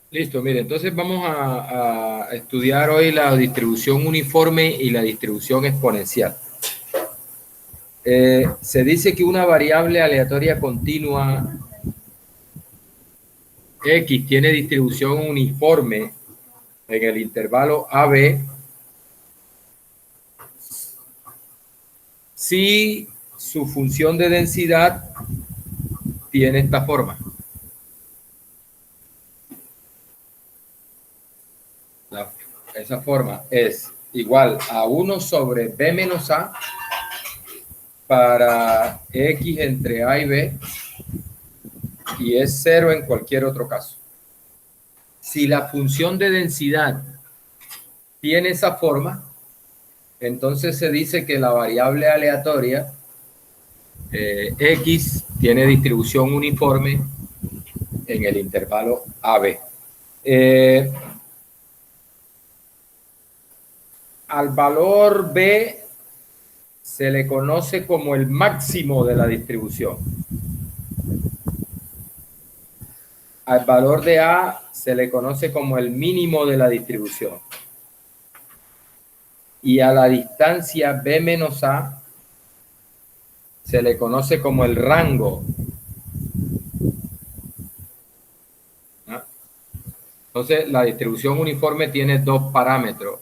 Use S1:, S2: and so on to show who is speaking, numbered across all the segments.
S1: Listo, mire, entonces vamos a estudiar hoy la distribución uniforme y la distribución exponencial. Se dice que una variable aleatoria continua X tiene distribución uniforme en el intervalo AB si su función de densidad tiene esta forma. Esa forma es igual a 1 sobre B menos A para X entre A y B, y es 0 en cualquier otro caso. Si la función de densidad tiene esa forma, entonces se dice que la variable aleatoria X tiene distribución uniforme en el intervalo AB. Al valor B se le conoce como el máximo de la distribución. Al valor de A se le conoce como el mínimo de la distribución. Y a la distancia B menos A se le conoce como el rango. ¿No? Entonces, la distribución uniforme tiene dos parámetros: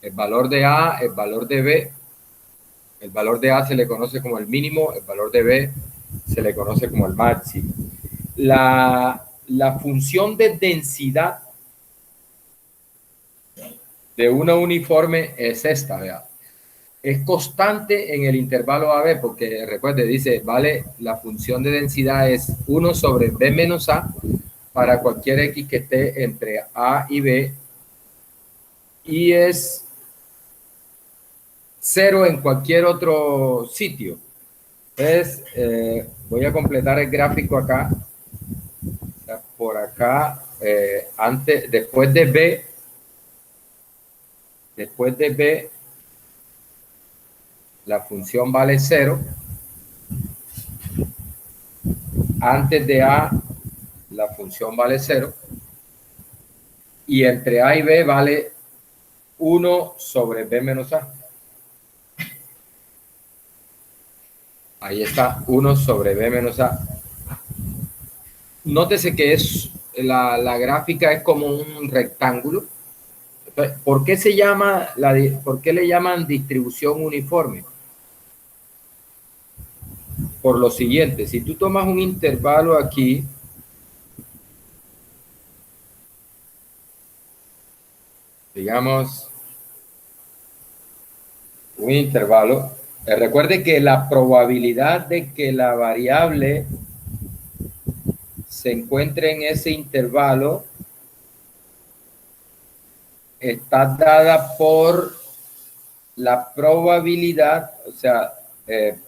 S1: el valor de A, el valor de B. El valor de A se le conoce como el mínimo, el valor de B se le conoce como el máximo. La función de densidad de una uniforme es esta, ¿verdad? Es constante en el intervalo AB, porque recuerde, dice, vale, la función de densidad es 1 sobre B menos A para cualquier X que esté entre A y B, y es 0 en cualquier otro sitio. Entonces, voy a completar el gráfico acá. Por acá, después de B, la función vale 0. Antes de A, la función vale 0. Y entre A y B vale 1 sobre B menos A. Ahí está, 1 sobre B menos A. Nótese que la gráfica es como un rectángulo. ¿Por qué por qué le llaman distribución uniforme? Por lo siguiente: si tú tomas un intervalo aquí, digamos, un intervalo, recuerde que la probabilidad de que la variable se encuentre en ese intervalo está dada por la probabilidad, o sea,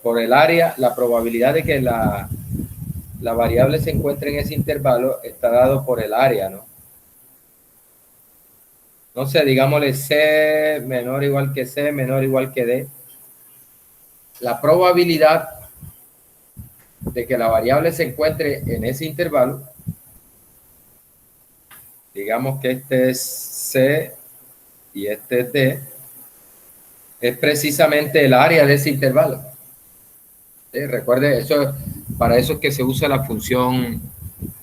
S1: por el área, la probabilidad de que la variable se encuentre en ese intervalo está dado por el área, ¿no? No sé, digámosle C menor o igual que C menor o igual que D. La probabilidad de que la variable se encuentre en ese intervalo, digamos que este es C y este es D, es precisamente el área de ese intervalo. ¿Sí? Recuerde, para eso es que se usa la función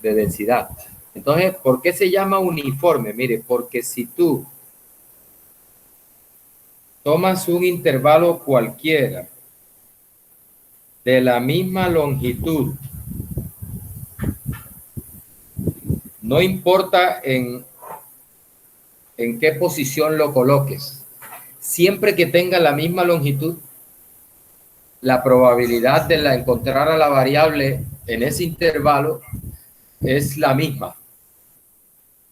S1: de densidad. Entonces, ¿por qué se llama uniforme? Mire, porque si tú tomas un intervalo cualquiera de la misma longitud, no importa en qué posición lo coloques, siempre que tenga la misma longitud, la probabilidad de encontrar a la variable en ese intervalo es la misma.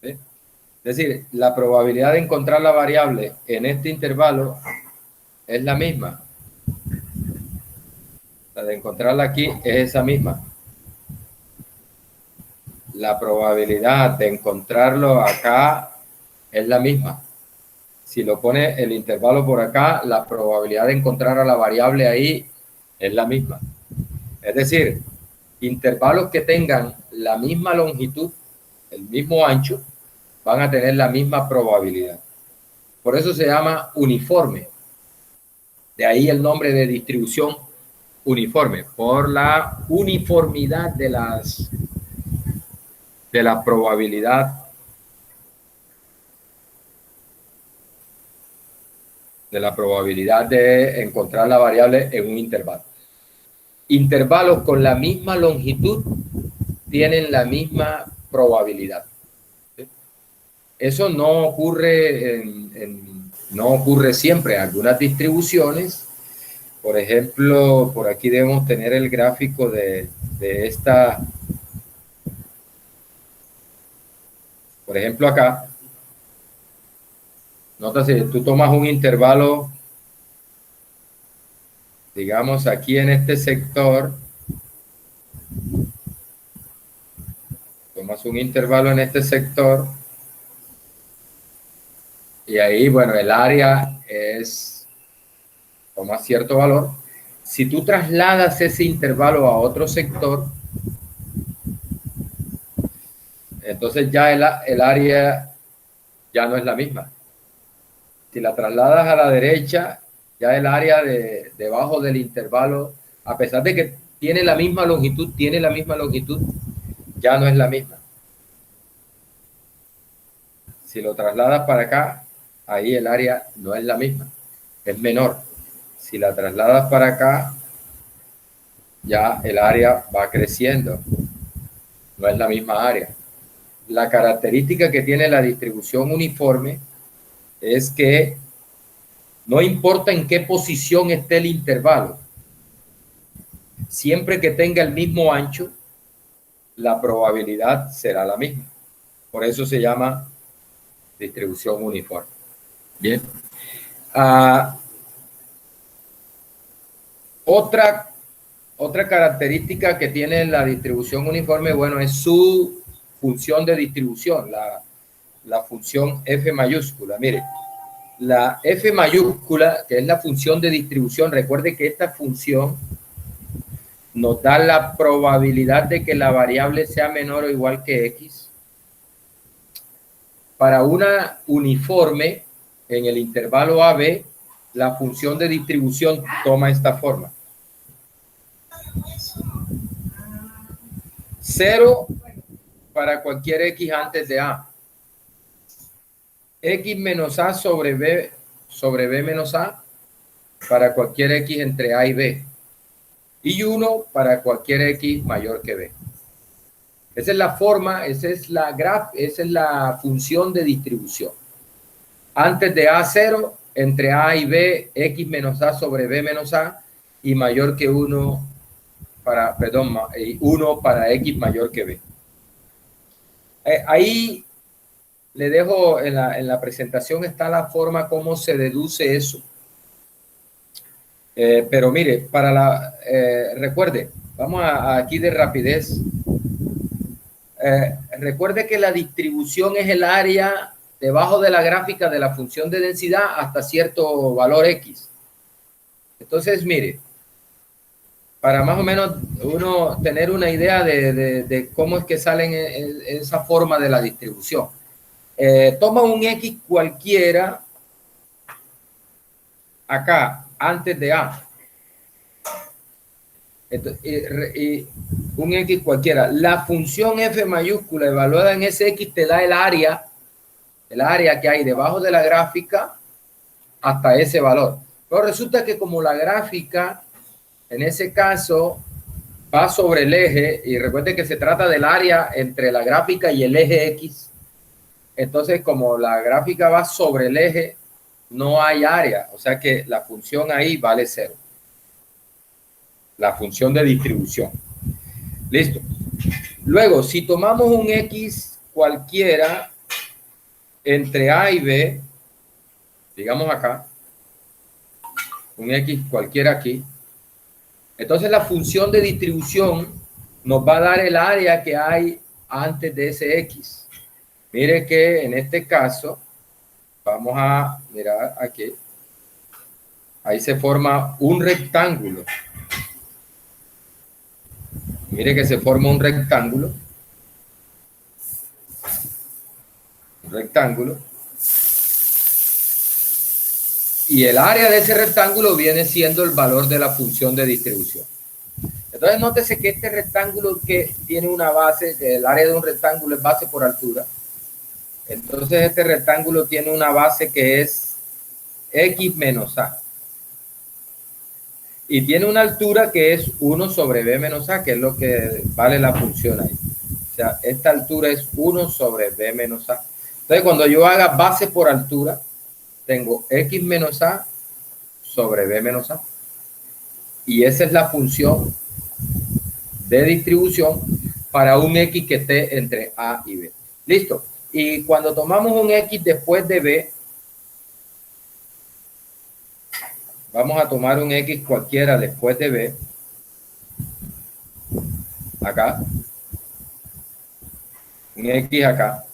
S1: ¿Sí? Es decir, la probabilidad de encontrar la variable en este intervalo es la misma. La de encontrarla aquí es esa misma. La probabilidad de encontrarlo acá es la misma. Si lo pone el intervalo por acá, la probabilidad de encontrar a la variable ahí es la misma. Es decir, intervalos que tengan la misma longitud, el mismo ancho, van a tener la misma probabilidad. Por eso se llama uniforme. De ahí el nombre de distribución uniforme, por la uniformidad de la probabilidad de encontrar la variable en un intervalo. Intervalos con la misma longitud tienen la misma probabilidad. Eso no ocurre no ocurre siempre. Algunas distribuciones, por ejemplo, por aquí debemos tener el gráfico de esta. Por ejemplo, acá, nota si tú tomas un intervalo, digamos aquí en este sector, tomas un intervalo en este sector y ahí, bueno, el área toma cierto valor. Si tú trasladas ese intervalo a otro sector, entonces ya el área ya no es la misma. Si la trasladas a la derecha, ya el área debajo del intervalo, a pesar de que tiene la misma longitud, ya no es la misma. Si lo trasladas para acá, ahí el área no es la misma, es menor. Si la trasladas para acá, ya el área va creciendo, no es la misma área. La característica que tiene la distribución uniforme es que no importa en qué posición esté el intervalo, siempre que tenga el mismo ancho, la probabilidad será la misma. Por eso se llama distribución uniforme. Bien. Otra característica que tiene la distribución uniforme, bueno, es su función de distribución, la función F mayúscula. Mire, la F mayúscula, que es la función de distribución, recuerde que esta función nos da la probabilidad de que la variable sea menor o igual que X. Para una uniforme en el intervalo AB, la función de distribución toma esta forma. 0 para cualquier X antes de A. X menos A sobre B menos A para cualquier X entre A y B. Y 1 para cualquier X mayor que B. Esa es la forma, esa es la función de distribución. Antes de A 0, entre A y B, X menos A sobre B menos A y mayor que 1 para, 1 para X mayor que B. Ahí le dejo en la presentación está la forma como se deduce eso. Pero mire, recuerde, vamos aquí de rapidez. Recuerde que la distribución es el área debajo de la gráfica de la función de densidad hasta cierto valor X. Entonces, mire, para más o menos uno tener una idea de cómo es que salen en esa forma de la distribución. Toma un X cualquiera acá, antes de A. Entonces, un X cualquiera. La función F mayúscula evaluada en ese X te da el área que hay debajo de la gráfica hasta ese valor. Pero resulta que como la gráfica, en ese caso, va sobre el eje, y recuerde que se trata del área entre la gráfica y el eje X, entonces como la gráfica va sobre el eje, no hay área, o sea que la función ahí vale 0. La función de distribución. Listo. Luego, si tomamos un X cualquiera entre A y B, digamos acá, un X cualquiera aquí, entonces la función de distribución nos va a dar el área que hay antes de ese X. Mire que en este caso, vamos a mirar aquí, ahí se forma un rectángulo. Mire que se forma un rectángulo. rectángulo. Y el área de ese rectángulo viene siendo el valor de la función de distribución. Entonces, nótese que este rectángulo que tiene una base, que el área de un rectángulo es base por altura. Entonces, este rectángulo tiene una base que es X menos A. Y tiene una altura que es 1 sobre B menos A, que es lo que vale la función ahí. O sea, esta altura es 1 sobre B menos A. Entonces, cuando yo haga base por altura, tengo X menos A sobre B menos A. Y esa es la función de distribución para un X que esté entre A y B. Listo. Y cuando tomamos un X después de B, vamos a tomar un X cualquiera después de B. Acá. Un X acá.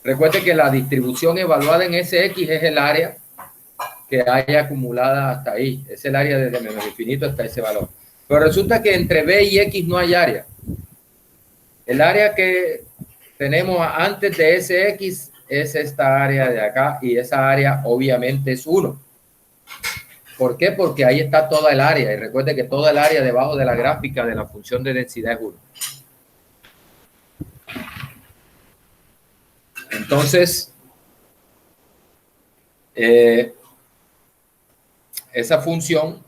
S1: Recuerde que la distribución evaluada en ese X es el área que haya acumulada hasta ahí. Es el área desde menos infinito hasta ese valor. Pero resulta que entre B y X no hay área. El área que tenemos antes de ese X es esta área de acá y esa área obviamente es 1. ¿Por qué? Porque ahí está toda el área. Y recuerde que toda el área debajo de la gráfica de la función de densidad es 1. Entonces, esa función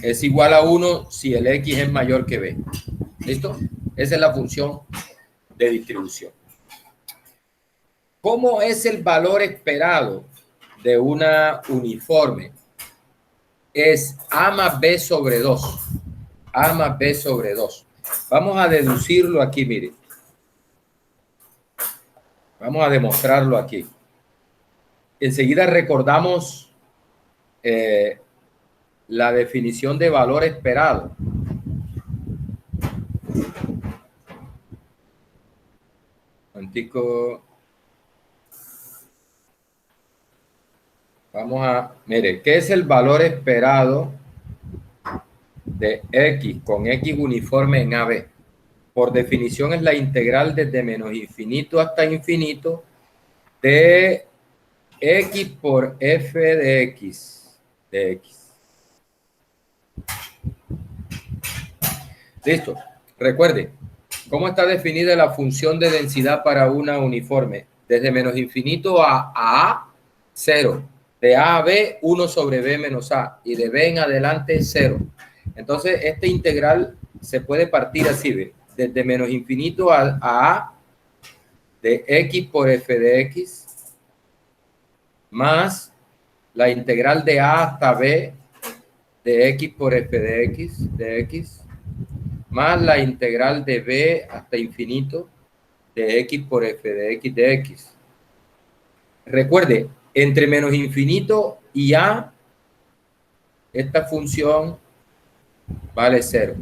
S1: es igual a 1 si el X es mayor que B. ¿Listo? Esa es la función de distribución. ¿Cómo es el valor esperado de una uniforme? Es A más B sobre 2. A más B sobre 2. Vamos a deducirlo aquí, mire. Vamos a demostrarlo aquí. Enseguida recordamos la definición de valor esperado. Antico. Vamos a, mire, ¿qué es el valor esperado de X con X uniforme en AB? Por definición es la integral desde menos infinito hasta infinito de X por F de X. Listo. Recuerde, ¿cómo está definida la función de densidad para una uniforme? Desde menos infinito a A, 0. De A a B, 1 sobre B menos A. Y de B en adelante, 0. Entonces, este integral se puede partir así, ¿ve? Desde menos infinito a de X por F de X, más la integral de A hasta B de X por F de X, más la integral de B hasta infinito de X por F de X. Recuerde, entre menos infinito y A, esta función vale 0.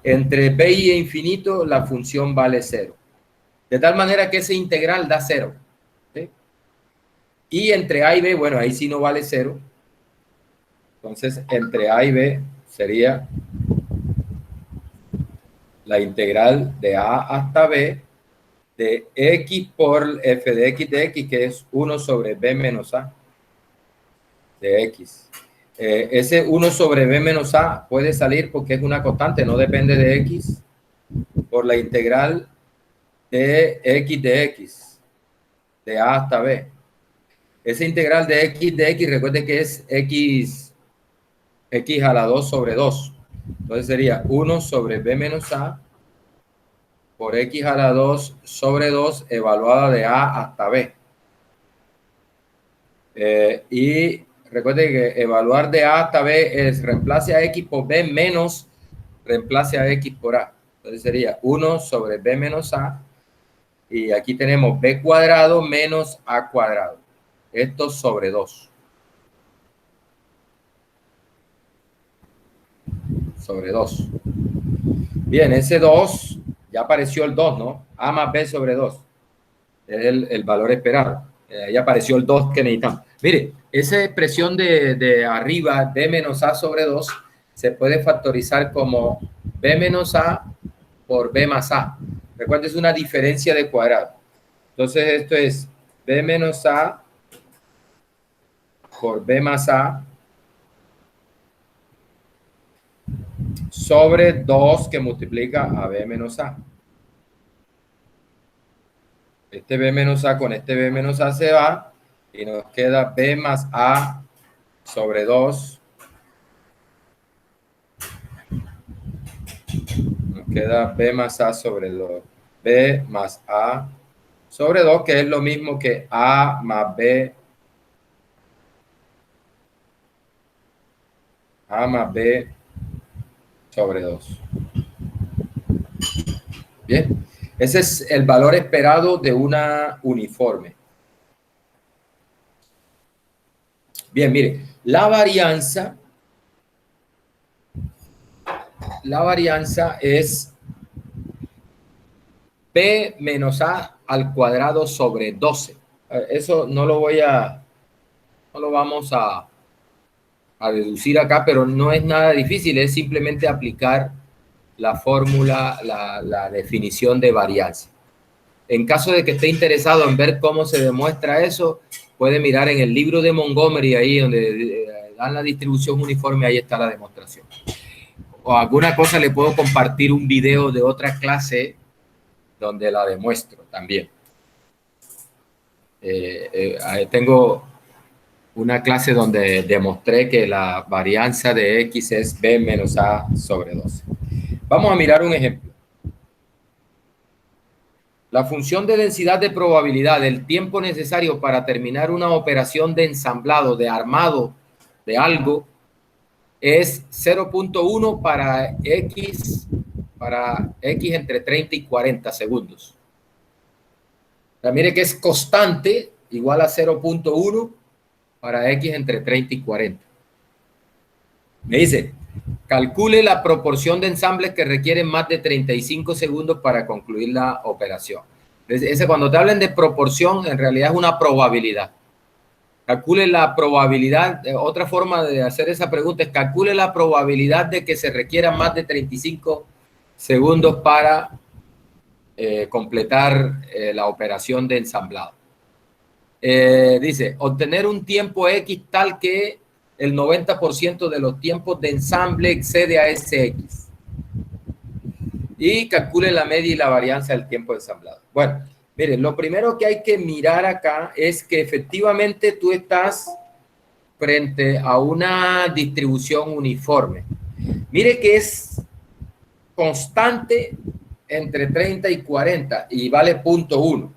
S1: Entre B y infinito, la función vale 0. De tal manera que ese integral da 0. ¿Sí? Y entre A y B, bueno, ahí sí no vale 0. Entonces, entre A y B sería la integral de A hasta B de X por F de X, que es 1 sobre B menos A de X. Ese 1 sobre B menos A puede salir porque es una constante, no depende de X, por la integral de X, de A hasta B. Esa integral de X, recuerde que es X a la 2 sobre 2. Entonces sería 1 sobre B menos A por X a la 2 sobre 2 evaluada de A hasta B. Y recuerde que evaluar de A hasta B es reemplace a X por B menos reemplace a X por A. Entonces sería 1 sobre B menos A. Y aquí tenemos B cuadrado menos A cuadrado. Esto sobre 2. Sobre 2. Bien, ese 2, ya apareció el 2, ¿no? A más B sobre 2. Es el valor esperado. Ya apareció el 2 que necesitamos. Mire, esa expresión de arriba, B menos A sobre 2, se puede factorizar como B menos A por B más A. Recuerda, es una diferencia de cuadrado. Entonces esto es B menos A por B más A sobre 2 que multiplica a B menos A. Este B menos A con este B menos A se va y nos queda B más A sobre 2. Nos queda B más A sobre 2. B más A sobre 2, que es lo mismo que A más B. A más B sobre 2. Bien, ese es el valor esperado de una uniforme. Bien, mire, la varianza es B menos A al cuadrado sobre 12. Eso no lo vamos a deducir acá, pero no es nada difícil, es simplemente aplicar la fórmula, la definición de varianza. En caso de que esté interesado en ver cómo se demuestra eso, puede mirar en el libro de Montgomery, ahí donde dan la distribución uniforme, ahí está la demostración. O alguna cosa le puedo compartir un video de otra clase donde la demuestro también. Tengo una clase donde demostré que la varianza de X es B menos A sobre 12. Vamos a mirar un ejemplo. La función de densidad de probabilidad del tiempo necesario para terminar una operación de ensamblado, de armado de algo, es 0.1 para X entre 30 y 40 segundos. O sea, mire que es constante, igual a 0.1 para X entre 30 y 40. Me dice, calcule la proporción de ensambles que requieren más de 35 segundos para concluir la operación. Cuando te hablan de proporción, en realidad es una probabilidad. Calcule la probabilidad, otra forma de hacer esa pregunta es calcule la probabilidad de que se requieran más de 35 segundos para completar la operación de ensamblado. Dice, obtener un tiempo X tal que el 90% de los tiempos de ensamble excede a ese X. Y calcule la media y la varianza del tiempo de ensamblado. Bueno, miren, lo primero que hay que mirar acá es que efectivamente tú estás frente a una distribución uniforme. Mire que es constante entre 30 y 40 y vale 0.1.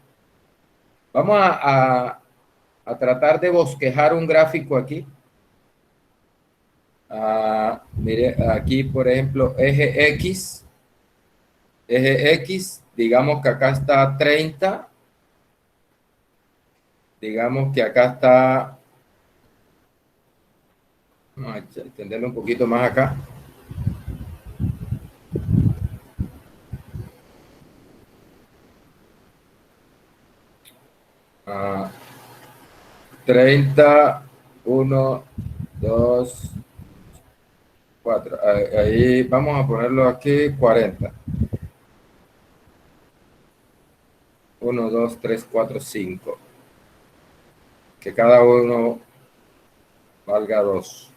S1: Vamos a tratar de bosquejar un gráfico aquí. Mire, aquí, por ejemplo, eje X, digamos que acá está 30, digamos que acá está, vamos a extenderlo un poquito más acá. Uh, 30, 1, 2, 4. Ahí vamos a ponerlo aquí 40. 1, 2, 3, 4, 5. Que cada uno valga 2.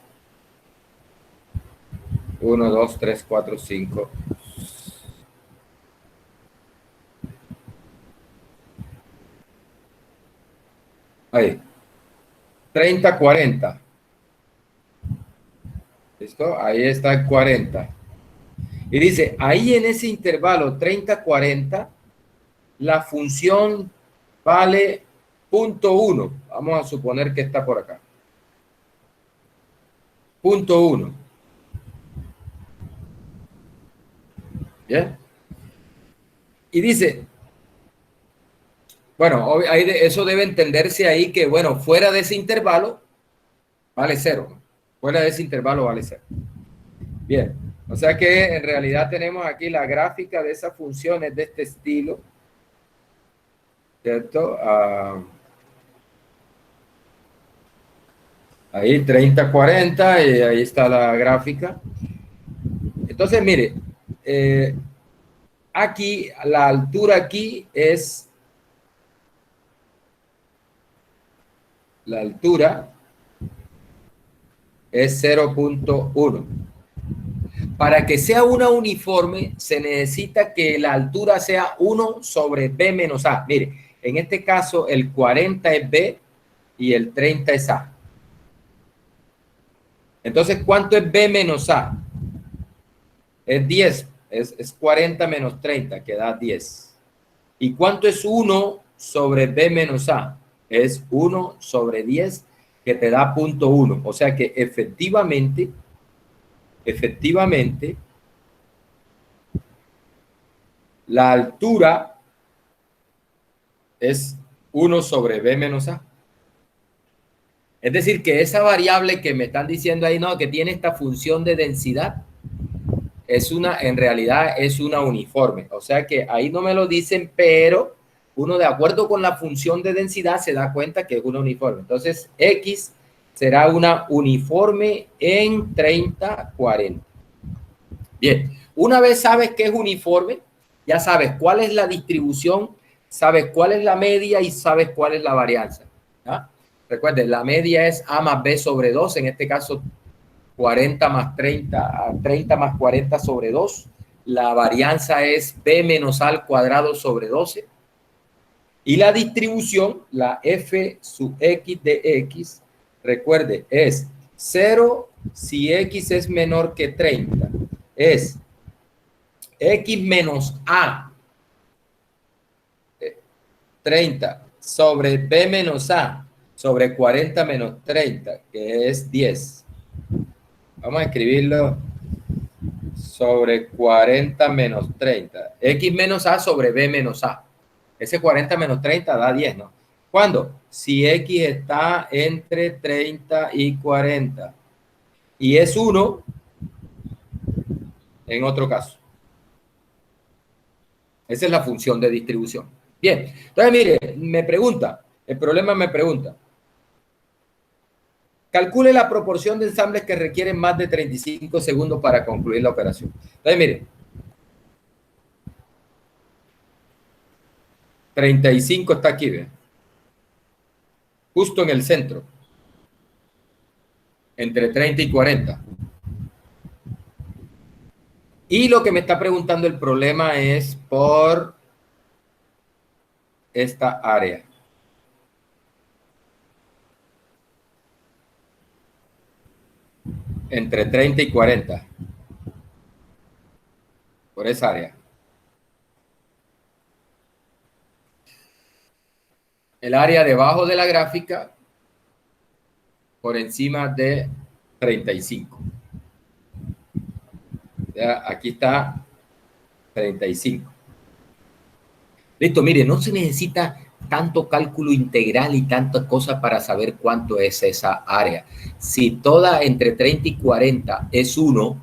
S1: 1, 2, 3, 4, 5. Ahí. 30, 40. ¿Listo? Ahí está el 40. Y dice, ahí en ese intervalo 30, 40, la función vale 0.1. Vamos a suponer que está por acá. 0.1. ¿Bien? Y dice, bueno, eso debe entenderse ahí que, bueno, fuera de ese intervalo vale 0. Fuera de ese intervalo vale 0. Bien, o sea que en realidad tenemos aquí la gráfica de esas funciones de este estilo, ¿cierto? Ahí 30, 40 y ahí está la gráfica. Entonces, mire, aquí, la altura aquí es, la altura es 0.1. Para que sea una uniforme, se necesita que la altura sea 1 sobre B menos A. Mire, en este caso el 40 es B y el 30 es A. Entonces, ¿cuánto es B menos A? Es 10. Es 40 menos 30, que da 10. ¿Y cuánto es 1 sobre B menos A? Es 1 sobre 10, que te da 0.1. O sea que efectivamente, la altura es 1 sobre B menos A. Es decir, que esa variable que me están diciendo ahí, no, que tiene esta función de densidad, es una, en realidad es una uniforme. O sea que ahí no me lo dicen, pero uno de acuerdo con la función de densidad se da cuenta que es una uniforme. Entonces, X será una uniforme en 30, 40. Bien, una vez sabes que es uniforme, ya sabes cuál es la distribución, sabes cuál es la media y sabes cuál es la varianza. ¿Ya? Recuerden, la media es A más B sobre 2, en este caso 40 más 30, 30 más 40 sobre 2. La varianza es B menos A al cuadrado sobre 12. Y la distribución, la F sub X de X, recuerde, es 0 si X es menor que 30. Es X menos A 30 sobre B menos A sobre 40 menos 30, que es 10. Vamos a escribirlo sobre 40 menos 30. X menos A sobre B menos A. Ese 40 menos 30 da 10, ¿no? ¿Cuándo? Si X está entre 30 y 40. Y es 1 en otro caso. Esa es la función de distribución. Bien, entonces mire, me pregunta, el problema me pregunta, calcule la proporción de ensambles que requieren más de 35 segundos para concluir la operación. Entonces mire, 35 está aquí, ¿ve? Justo en el centro, entre 30 y 40. Y lo que me está preguntando el problema es por esta área. Entre 30 y 40. Por esa área. El área debajo de la gráfica por encima de 35. Ya, aquí está 35. Listo, mire, no se necesita tanto cálculo integral y tantas cosas para saber cuánto es esa área. Si toda entre 30 y 40 es 1,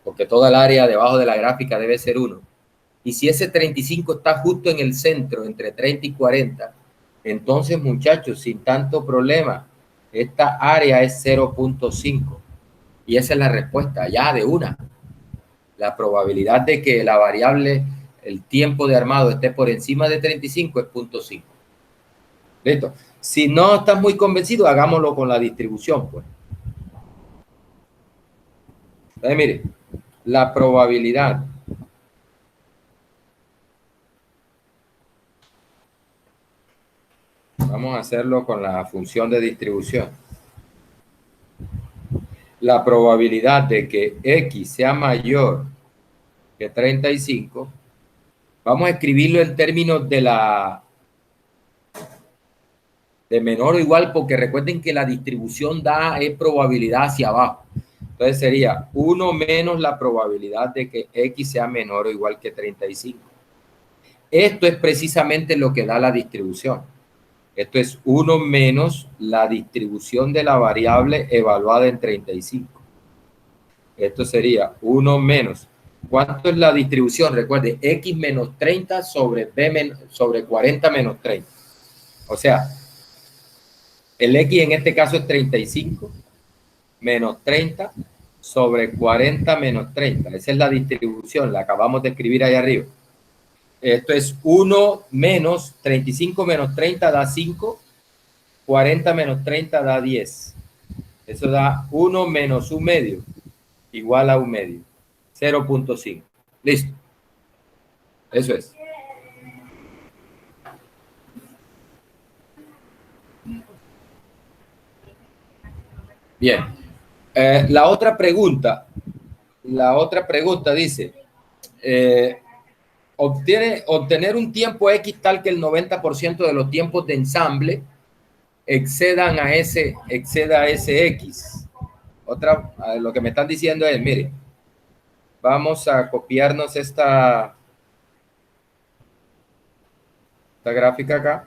S1: porque toda el área debajo de la gráfica debe ser 1, y si ese 35 está justo en el centro, entre 30 y 40, entonces, muchachos, sin tanto problema, esta área es 0.5. Y esa es la respuesta, ya de una. La probabilidad de que la variable, el tiempo de armado, esté por encima de 35 es 0.5. ¿Listo? Si no estás muy convencido, hagámoslo con la distribución, pues. Entonces, mire, la probabilidad vamos a hacerlo con la función de distribución. La probabilidad de que X sea mayor que 35, vamos a escribirlo en términos de de menor o igual, porque recuerden que la distribución da es probabilidad hacia abajo. Entonces sería 1 menos la probabilidad de que X sea menor o igual que 35. Esto es precisamente lo que da la distribución. Esto es 1 menos la distribución de la variable evaluada en 35. Esto sería 1 menos. ¿Cuánto es la distribución? Recuerde, X menos 30 sobre B sobre 40 menos 30. O sea, el X en este caso es 35 menos 30 sobre 40 menos 30. Esa es la distribución, la acabamos de escribir ahí arriba. Esto es 1 menos 35 menos 30 da 5, 40 menos 30 da 10. Eso da 1 menos 1 medio igual a 1 medio, 0.5. Listo. Eso es. Bien. La otra pregunta dice, obtener un tiempo X tal que el 90% de los tiempos de ensamble exceda a ese X. Lo que me están diciendo es, mire, vamos a copiarnos esta gráfica acá.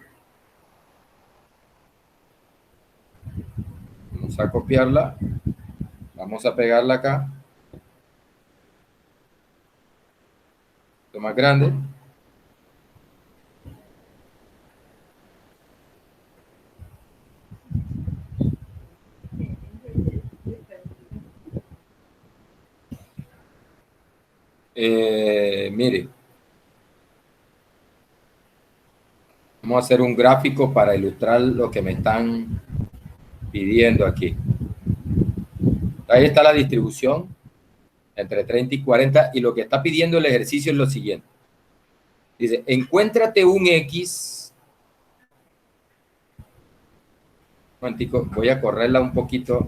S1: Vamos a copiarla. Vamos a pegarla acá. Esto más grande. Mire. Vamos a hacer un gráfico para ilustrar lo que me están pidiendo aquí. Ahí está la distribución entre 30 y 40 y lo que está pidiendo el ejercicio es lo siguiente. Dice, encuéntrate un X. Un momentico, voy a correrla un poquito.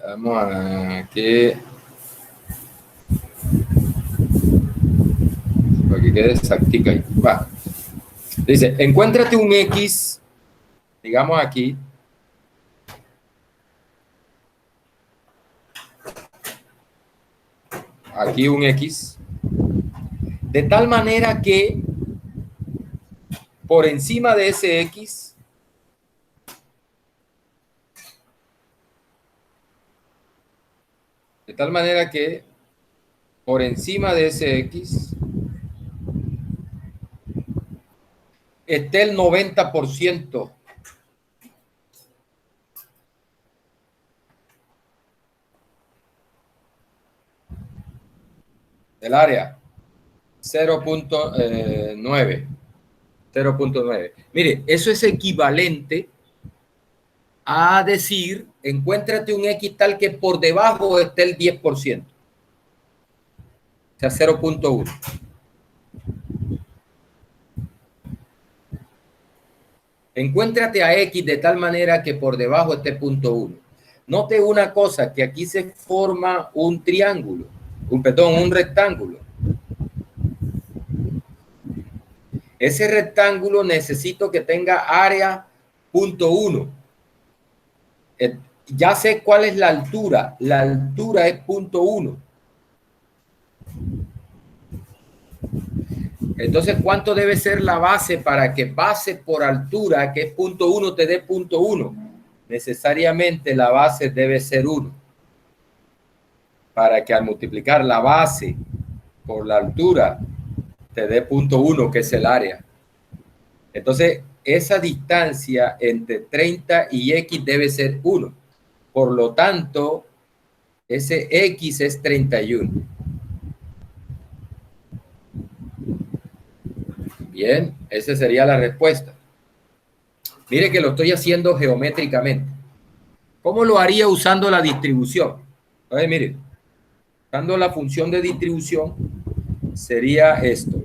S1: Vamos a que para que quede exactica ahí. Va. Dice, encuéntrate un X, digamos aquí. Aquí un X. De tal manera que por encima de ese X por encima de ese X esté el 90% del área. 0.9. 0.9. Mire, eso es equivalente a decir, encuéntrate un X tal que por debajo esté el 10%. O sea, 0.1. Encuéntrate a X de tal manera que por debajo esté 0.1. Note una cosa, que aquí se forma un triángulo, un rectángulo. Ese rectángulo necesito que tenga área 0.1. Ya sé cuál es la altura. La altura es 0.1. Entonces, ¿cuánto debe ser la base para que base por altura, que es 0.1, te dé 0.1? Necesariamente la base debe ser 1. Para que al multiplicar la base por la altura, te dé 0.1, que es el área. Entonces, esa distancia entre 30 y X debe ser 1. Por lo tanto, ese X es 31. Bien, esa sería la respuesta. Mire que lo estoy haciendo geométricamente. ¿Cómo lo haría usando la distribución? Entonces, mire, usando la función de distribución sería esto.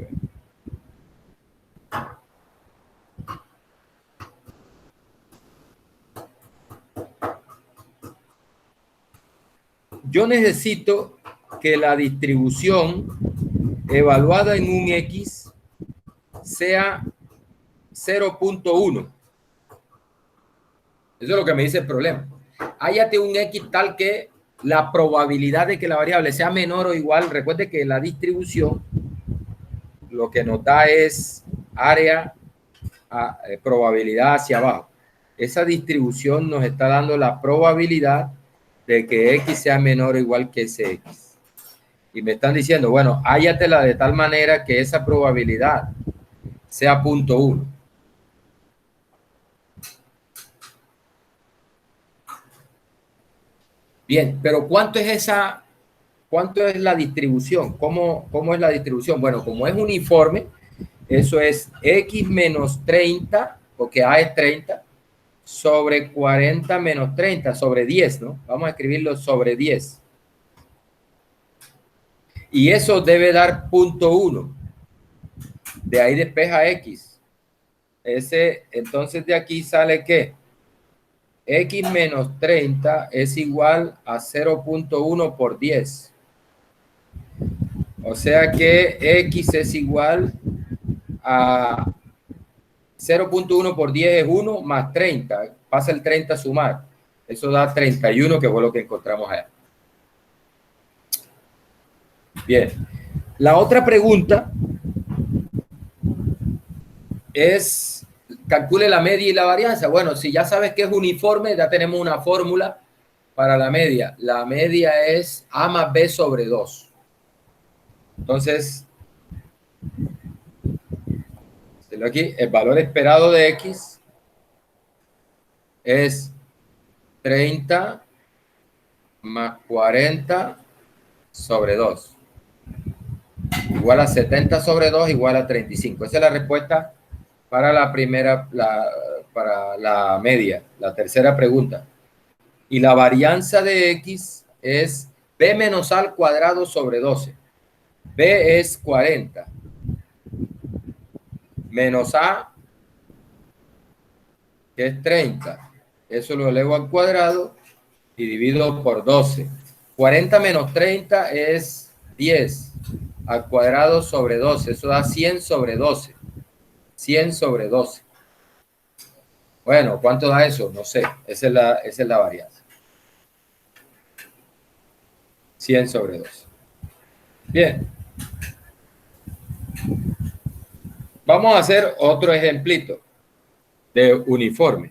S1: Yo necesito que la distribución evaluada en un X sea 0.1. Eso es lo que me dice el problema. Hállate un X tal que la probabilidad de que la variable sea menor o igual. Recuerde que la distribución lo que nos da es área a probabilidad hacia abajo. Esa distribución nos está dando la probabilidad de que X sea menor o igual que ese X. Y me están diciendo, bueno, hállatela de tal manera que esa probabilidad sea 0.1. Bien, pero ¿cuánto es la distribución? ¿Cómo es la distribución? Bueno, como es uniforme, eso es X menos 30, porque A es 30, sobre 40 menos 30, sobre 10, ¿no? Vamos a escribirlo sobre 10. Y eso debe dar 0.1. De ahí despeja X. Entonces de aquí sale que X menos 30 es igual a 0.1 por 10. O sea que X es igual a 0.1 por 10 es 1 más 30. Pasa el 30 a sumar. Eso da 31, que fue lo que encontramos allá. Bien. La otra pregunta es, calcule la media y la varianza. Bueno, si ya sabes que es uniforme, ya tenemos una fórmula para la media. La media es A más B sobre 2. Entonces, aquí, el valor esperado de X es 30 más 40 sobre 2. Igual a 70 sobre 2 igual a 35. Esa es la respuesta para la primera, para la media, la tercera pregunta. Y la varianza de X es B menos A al cuadrado sobre 12. B es 40. Menos A, que es 30. Eso lo elevo al cuadrado y divido por 12. 40 menos 30 es 10 al cuadrado sobre 12. Eso da 100 sobre 12. 100 sobre 12. Bueno, ¿cuánto da eso? No sé. Esa es la varianza. 100 sobre 12. Bien. Vamos a hacer otro ejemplito de uniforme.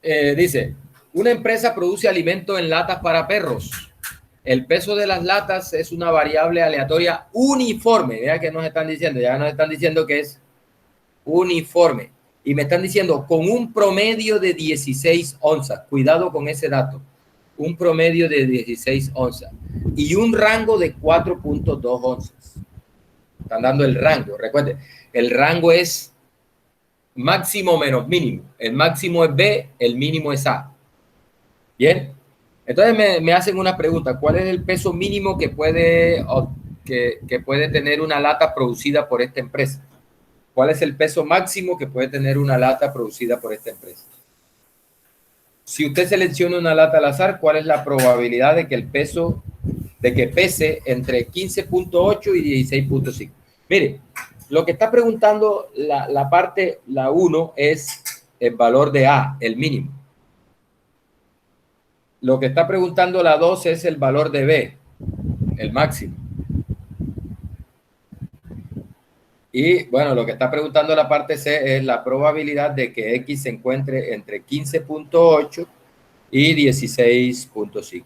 S1: Dice, una empresa produce alimento en latas para perros. El peso de las latas es una variable aleatoria uniforme. Vea que nos están diciendo, ya nos están diciendo que es uniforme. Y me están diciendo con un promedio de 16 onzas. Cuidado con ese dato. Un promedio de 16 onzas. Y un rango de 4.2 onzas. Están dando el rango. Recuerden, el rango es máximo menos mínimo. El máximo es B, el mínimo es A. Bien. Entonces me hacen una pregunta. ¿Cuál es el peso mínimo que puede tener una lata producida por esta empresa? ¿Cuál es el peso máximo que puede tener una lata producida por esta empresa? Si usted selecciona una lata al azar, ¿cuál es la probabilidad de que pese entre 15.8 y 16.5? Mire, lo que está preguntando la 1 es el valor de A, el mínimo. Lo que está preguntando la 2 es el valor de B, el máximo. Y bueno, lo que está preguntando la parte C es la probabilidad de que X se encuentre entre 15.8 y 16.5.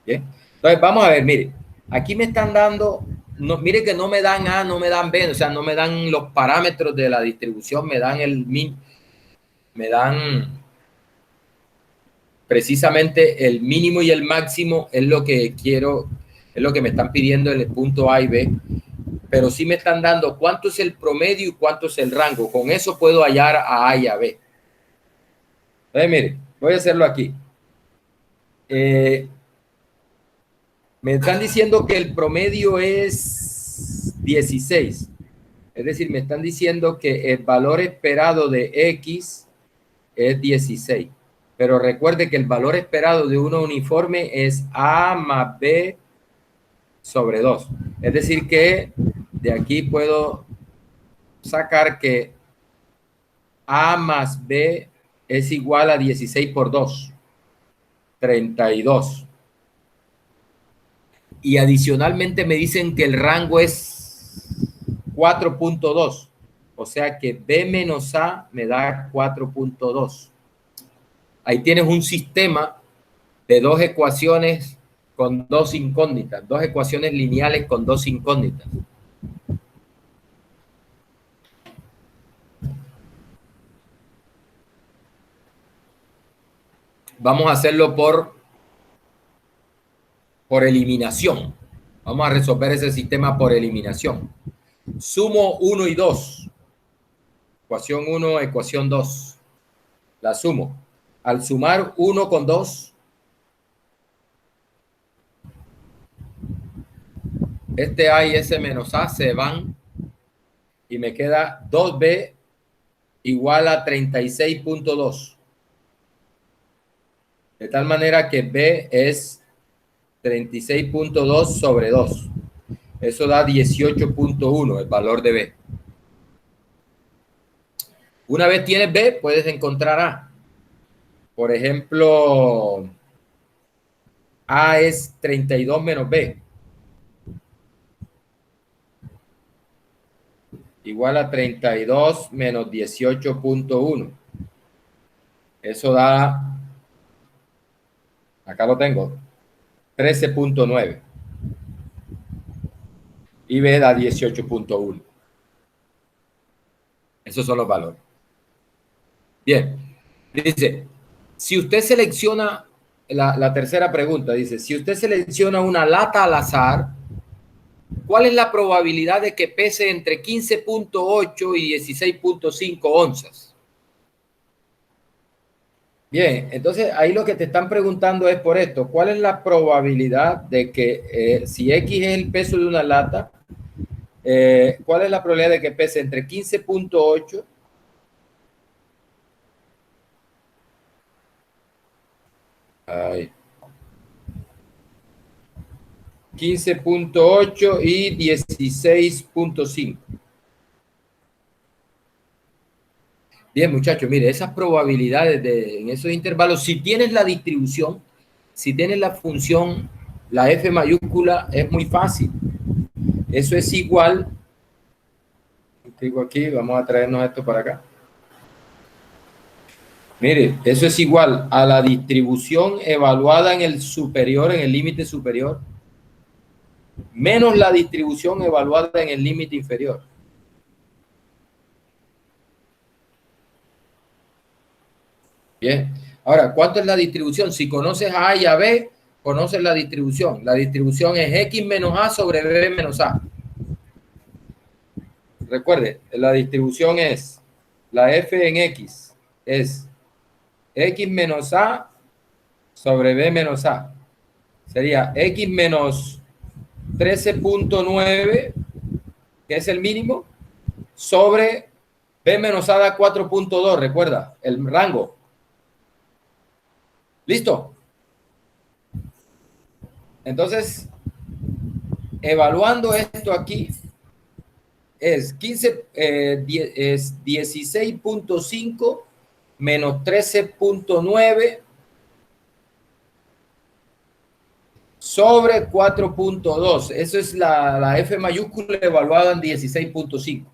S1: Bien. Entonces, vamos a ver, mire, aquí me están dando, no, mire que no me dan A, no me dan B, o sea, no me dan los parámetros de la distribución, me dan precisamente el mínimo y el máximo es lo que quiero, es lo que me están pidiendo en el punto A y B, pero sí me están dando cuánto es el promedio y cuánto es el rango. Con eso puedo hallar a A y a B. Entonces, mire, voy a hacerlo aquí. Me están diciendo que el promedio es 16. Es decir, me están diciendo que el valor esperado de X es 16. Pero recuerde que el valor esperado de uno uniforme es A más B sobre 2. Es decir, que de aquí puedo sacar que A más B es igual a 16 por 2, 32. Y adicionalmente me dicen que el rango es 4.2. O sea que B menos A me da 4.2. Ahí tienes un sistema de dos ecuaciones con dos incógnitas, dos ecuaciones lineales con dos incógnitas. vamos a hacerlo por eliminación. Vamos a resolver ese sistema por eliminación. Sumo 1 y 2. Ecuación 1, ecuación 2. La sumo. Al sumar 1 con 2, este A y ese menos A se van y me queda 2B igual a 36.2. De tal manera que B es 36.2 sobre 2. Eso da 18.1, el valor de B. Una vez tienes B, puedes encontrar A. Por ejemplo, A es 32 menos B. Igual a 32 menos 18.1. Eso da, acá lo tengo, 13.9. Y B da 18.1. Esos son los valores. Bien. Dice, si usted selecciona, la tercera pregunta dice, si usted selecciona una lata al azar, ¿cuál es la probabilidad de que pese entre 15.8 y 16.5 onzas? Bien, entonces ahí lo que te están preguntando es por esto, ¿cuál es la probabilidad de que si X es el peso de una lata, cuál es la probabilidad de que pese entre 15.8 15.8 y 16.5? Bien, muchachos, mire, esas probabilidades en esos intervalos, si tienes la distribución, si tienes la función, la F mayúscula, es muy fácil. Eso es igual, digo aquí, vamos a traernos esto para acá. Mire, eso es igual a la distribución evaluada en el superior, en el límite superior, menos la distribución evaluada en el límite inferior. Bien. Ahora, ¿cuánto es la distribución? Si conoces a A y a B, conoces la distribución. La distribución es X menos A sobre B menos A. Recuerde, la distribución es la F en X es X menos A sobre B menos A. Sería X menos 13.9, que es el mínimo, sobre B menos A da 4.2, recuerda, el rango. ¿Listo? Entonces, evaluando esto aquí, es 16.5 menos 13.9 sobre 4.2. Eso es la F mayúscula evaluada en 16.5.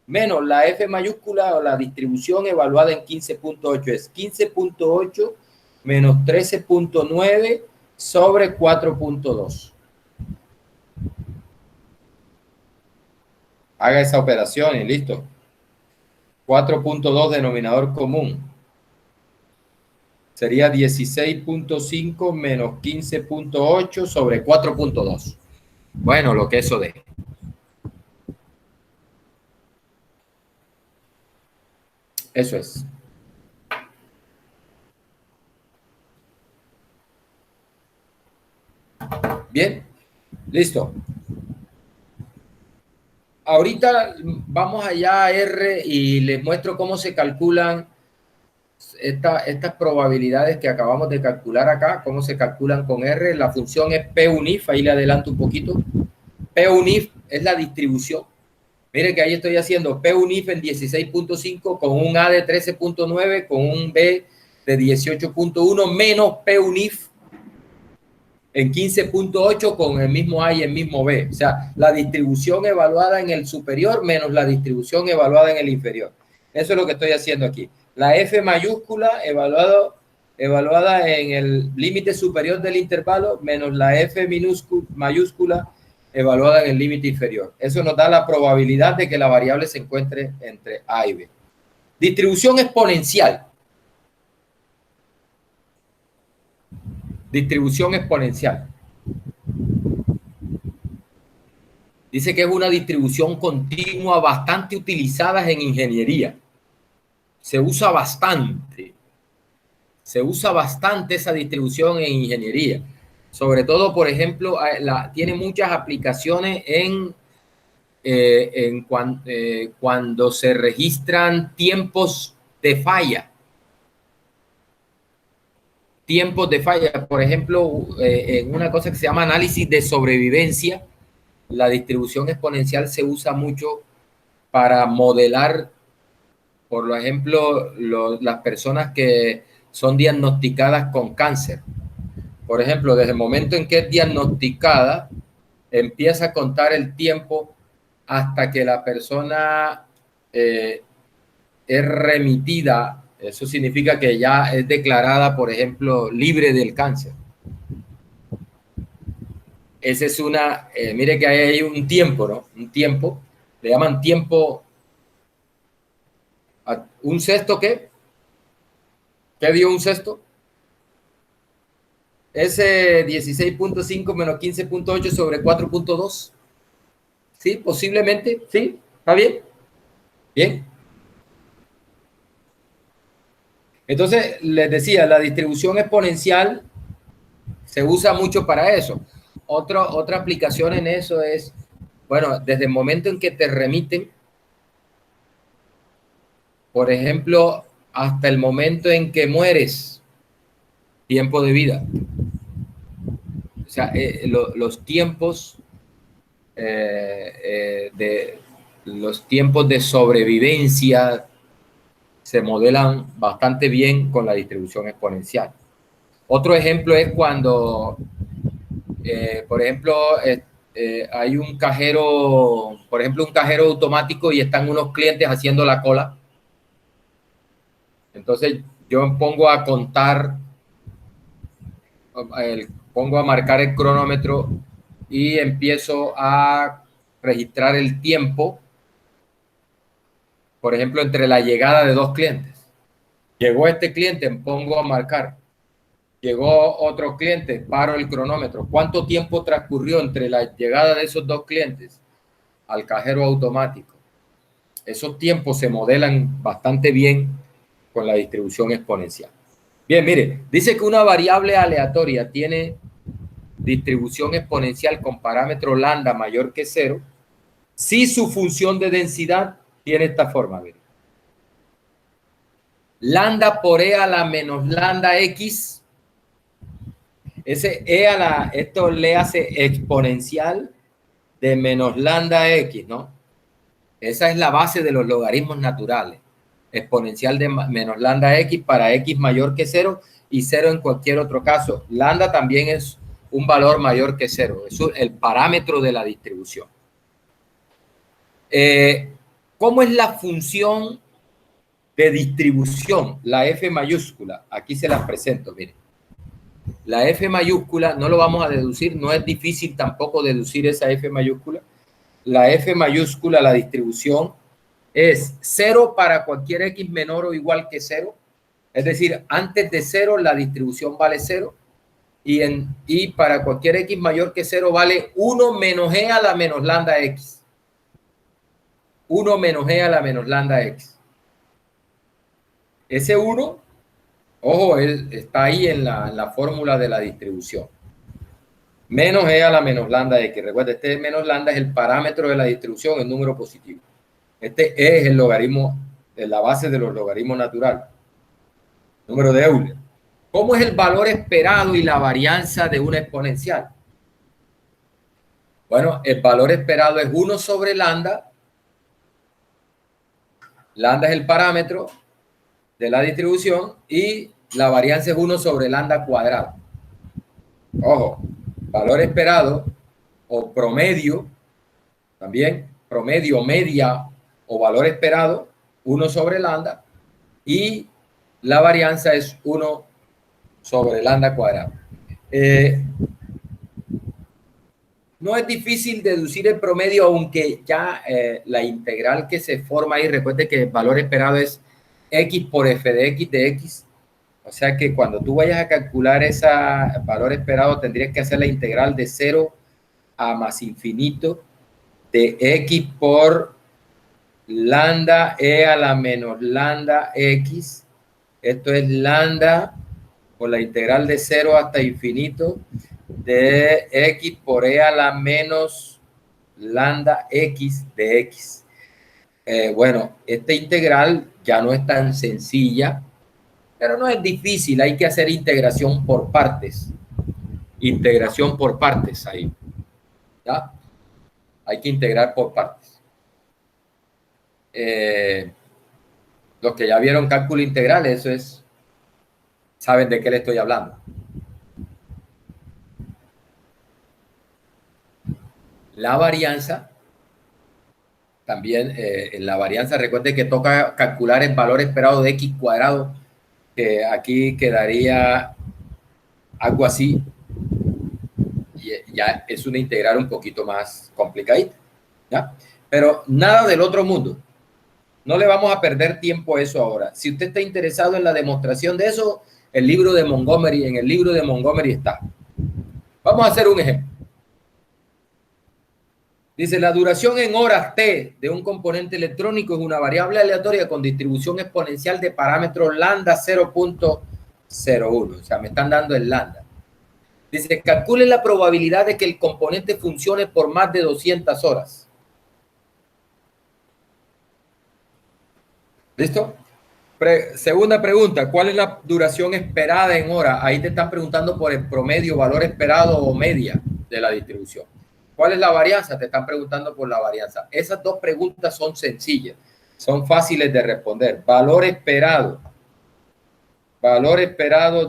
S1: Menos la F mayúscula o la distribución evaluada en 15.8. Es 15.8 menos 13.9 sobre 4.2. Haga esa operación y listo. 4.2 denominador común. Sería 16.5 menos 15.8 sobre 4.2. Bueno, lo que eso dé. Eso es. Bien, listo. Ahorita vamos allá a R y les muestro cómo se calculan estas probabilidades que acabamos de calcular acá, cómo se calculan con R. La función es P-UNIF, ahí le adelanto un poquito. P-UNIF es la distribución. Miren que ahí estoy haciendo P-UNIF en 16.5 con un A de 13.9, con un B de 18.1, menos P-UNIF en 15.8 con el mismo A y el mismo B. O sea, la distribución evaluada en el superior menos la distribución evaluada en el inferior. Eso es lo que estoy haciendo aquí. La F mayúscula evaluada en el límite superior del intervalo menos la F mayúscula evaluada en el límite inferior. Eso nos da la probabilidad de que la variable se encuentre entre A y B. Distribución exponencial. Distribución exponencial. Dice que es una distribución continua bastante utilizada en ingeniería. Se usa bastante. Se usa bastante esa distribución en ingeniería. Sobre todo, por ejemplo, tiene muchas aplicaciones cuando se registran tiempos de falla. Tiempos de falla, por ejemplo, en una cosa que se llama análisis de sobrevivencia, la distribución exponencial se usa mucho para modelar, por ejemplo, las personas que son diagnosticadas con cáncer. Por ejemplo, desde el momento en que es diagnosticada, empieza a contar el tiempo hasta que la persona es remitida. Eso significa que ya es declarada, por ejemplo, libre del cáncer. Esa es una, mire que hay un tiempo, ¿no? Un tiempo, le llaman tiempo. ¿Un sexto qué? ¿Qué dio un sexto? Ese 16.5 menos 15.8 sobre 4.2. Sí, posiblemente, sí, está bien. Bien. Entonces, les decía, la distribución exponencial se usa mucho para eso. Otra aplicación en eso es, bueno, desde el momento en que te remiten, por ejemplo, hasta el momento en que mueres, tiempo de vida. O sea, los tiempos los tiempos de sobrevivencia se modelan bastante bien con la distribución exponencial. Otro ejemplo es cuando, por ejemplo, hay un cajero, por ejemplo, un cajero automático y están unos clientes haciendo la cola. Entonces yo pongo a contar, pongo a marcar el cronómetro y empiezo a registrar el tiempo, por ejemplo, entre la llegada de dos clientes. Llegó este cliente, pongo a marcar. Llegó otro cliente, paro el cronómetro. ¿Cuánto tiempo transcurrió entre la llegada de esos dos clientes al cajero automático? Esos tiempos se modelan bastante bien con la distribución exponencial. Bien, mire, dice que una variable aleatoria tiene distribución exponencial con parámetro lambda mayor que 0 si su función de densidad tiene esta forma. Mire. Lambda por e a la menos lambda x. Ese esto le hace exponencial de menos lambda x, ¿no? Esa es la base de los logaritmos naturales. Exponencial de menos lambda x para x mayor que 0 y 0 en cualquier otro caso. Lambda también es un valor mayor que 0. Es el parámetro de la distribución. ¿Cómo es la función de distribución? La f mayúscula. Aquí se las presento, miren. La f mayúscula no lo vamos a deducir, no es difícil tampoco deducir esa f mayúscula. La f mayúscula, la distribución, es 0 para cualquier x menor o igual que 0. Es decir, antes de 0 la distribución vale 0 y para cualquier x mayor que 0 vale 1 menos e a la menos lambda x. 1 menos e a la menos lambda x. Ese 1, ojo, está ahí en la fórmula de la distribución. Menos e a la menos lambda x. Recuerda, este menos lambda es el parámetro de la distribución, el número positivo. Este es el logaritmo, la base de los logaritmos naturales. Número de Euler. ¿Cómo es el valor esperado y la varianza de una exponencial? Bueno, el valor esperado es 1 sobre lambda. Lambda es el parámetro de la distribución y la varianza es 1 sobre lambda cuadrado. Ojo, valor esperado o promedio, también promedio, media o valor esperado, 1 sobre lambda y la varianza es 1 sobre lambda cuadrado. No es difícil deducir el promedio, aunque ya la integral que se forma ahí, recuerde que el valor esperado es x por f de x O sea que cuando tú vayas a calcular ese valor esperado, tendrías que hacer la integral de 0 a más infinito de x por lambda e a la menos lambda x. Esto es lambda por la integral de 0 hasta infinito de x por e a la menos lambda x de x. Bueno, esta integral ya no es tan sencilla, pero no es difícil. Hay que hacer integración por partes. Integración por partes ahí. ¿Ya? Hay que integrar por partes. Los que ya vieron cálculo integral, eso es, saben de qué le estoy hablando. La varianza, también en la varianza, recuerde que toca calcular el valor esperado de x cuadrado, que aquí quedaría algo así. Y ya es una integral un poquito más complicadita, ¿ya? Pero nada del otro mundo. No le vamos a perder tiempo a eso ahora. Si usted está interesado en la demostración de eso, el libro de Montgomery, en el libro de Montgomery está. Vamos a hacer un ejemplo. Dice, la duración en horas t de un componente electrónico es una variable aleatoria con distribución exponencial de parámetros lambda 0.01. O sea, me están dando el lambda. Dice, calcule la probabilidad de que el componente funcione por más de 200 horas. ¿Listo? Segunda pregunta, ¿cuál es la duración esperada en horas? Ahí te están preguntando por el promedio, valor esperado o media de la distribución. ¿Cuál es la varianza? Te están preguntando por la varianza. Esas dos preguntas son sencillas, son fáciles de responder. Valor esperado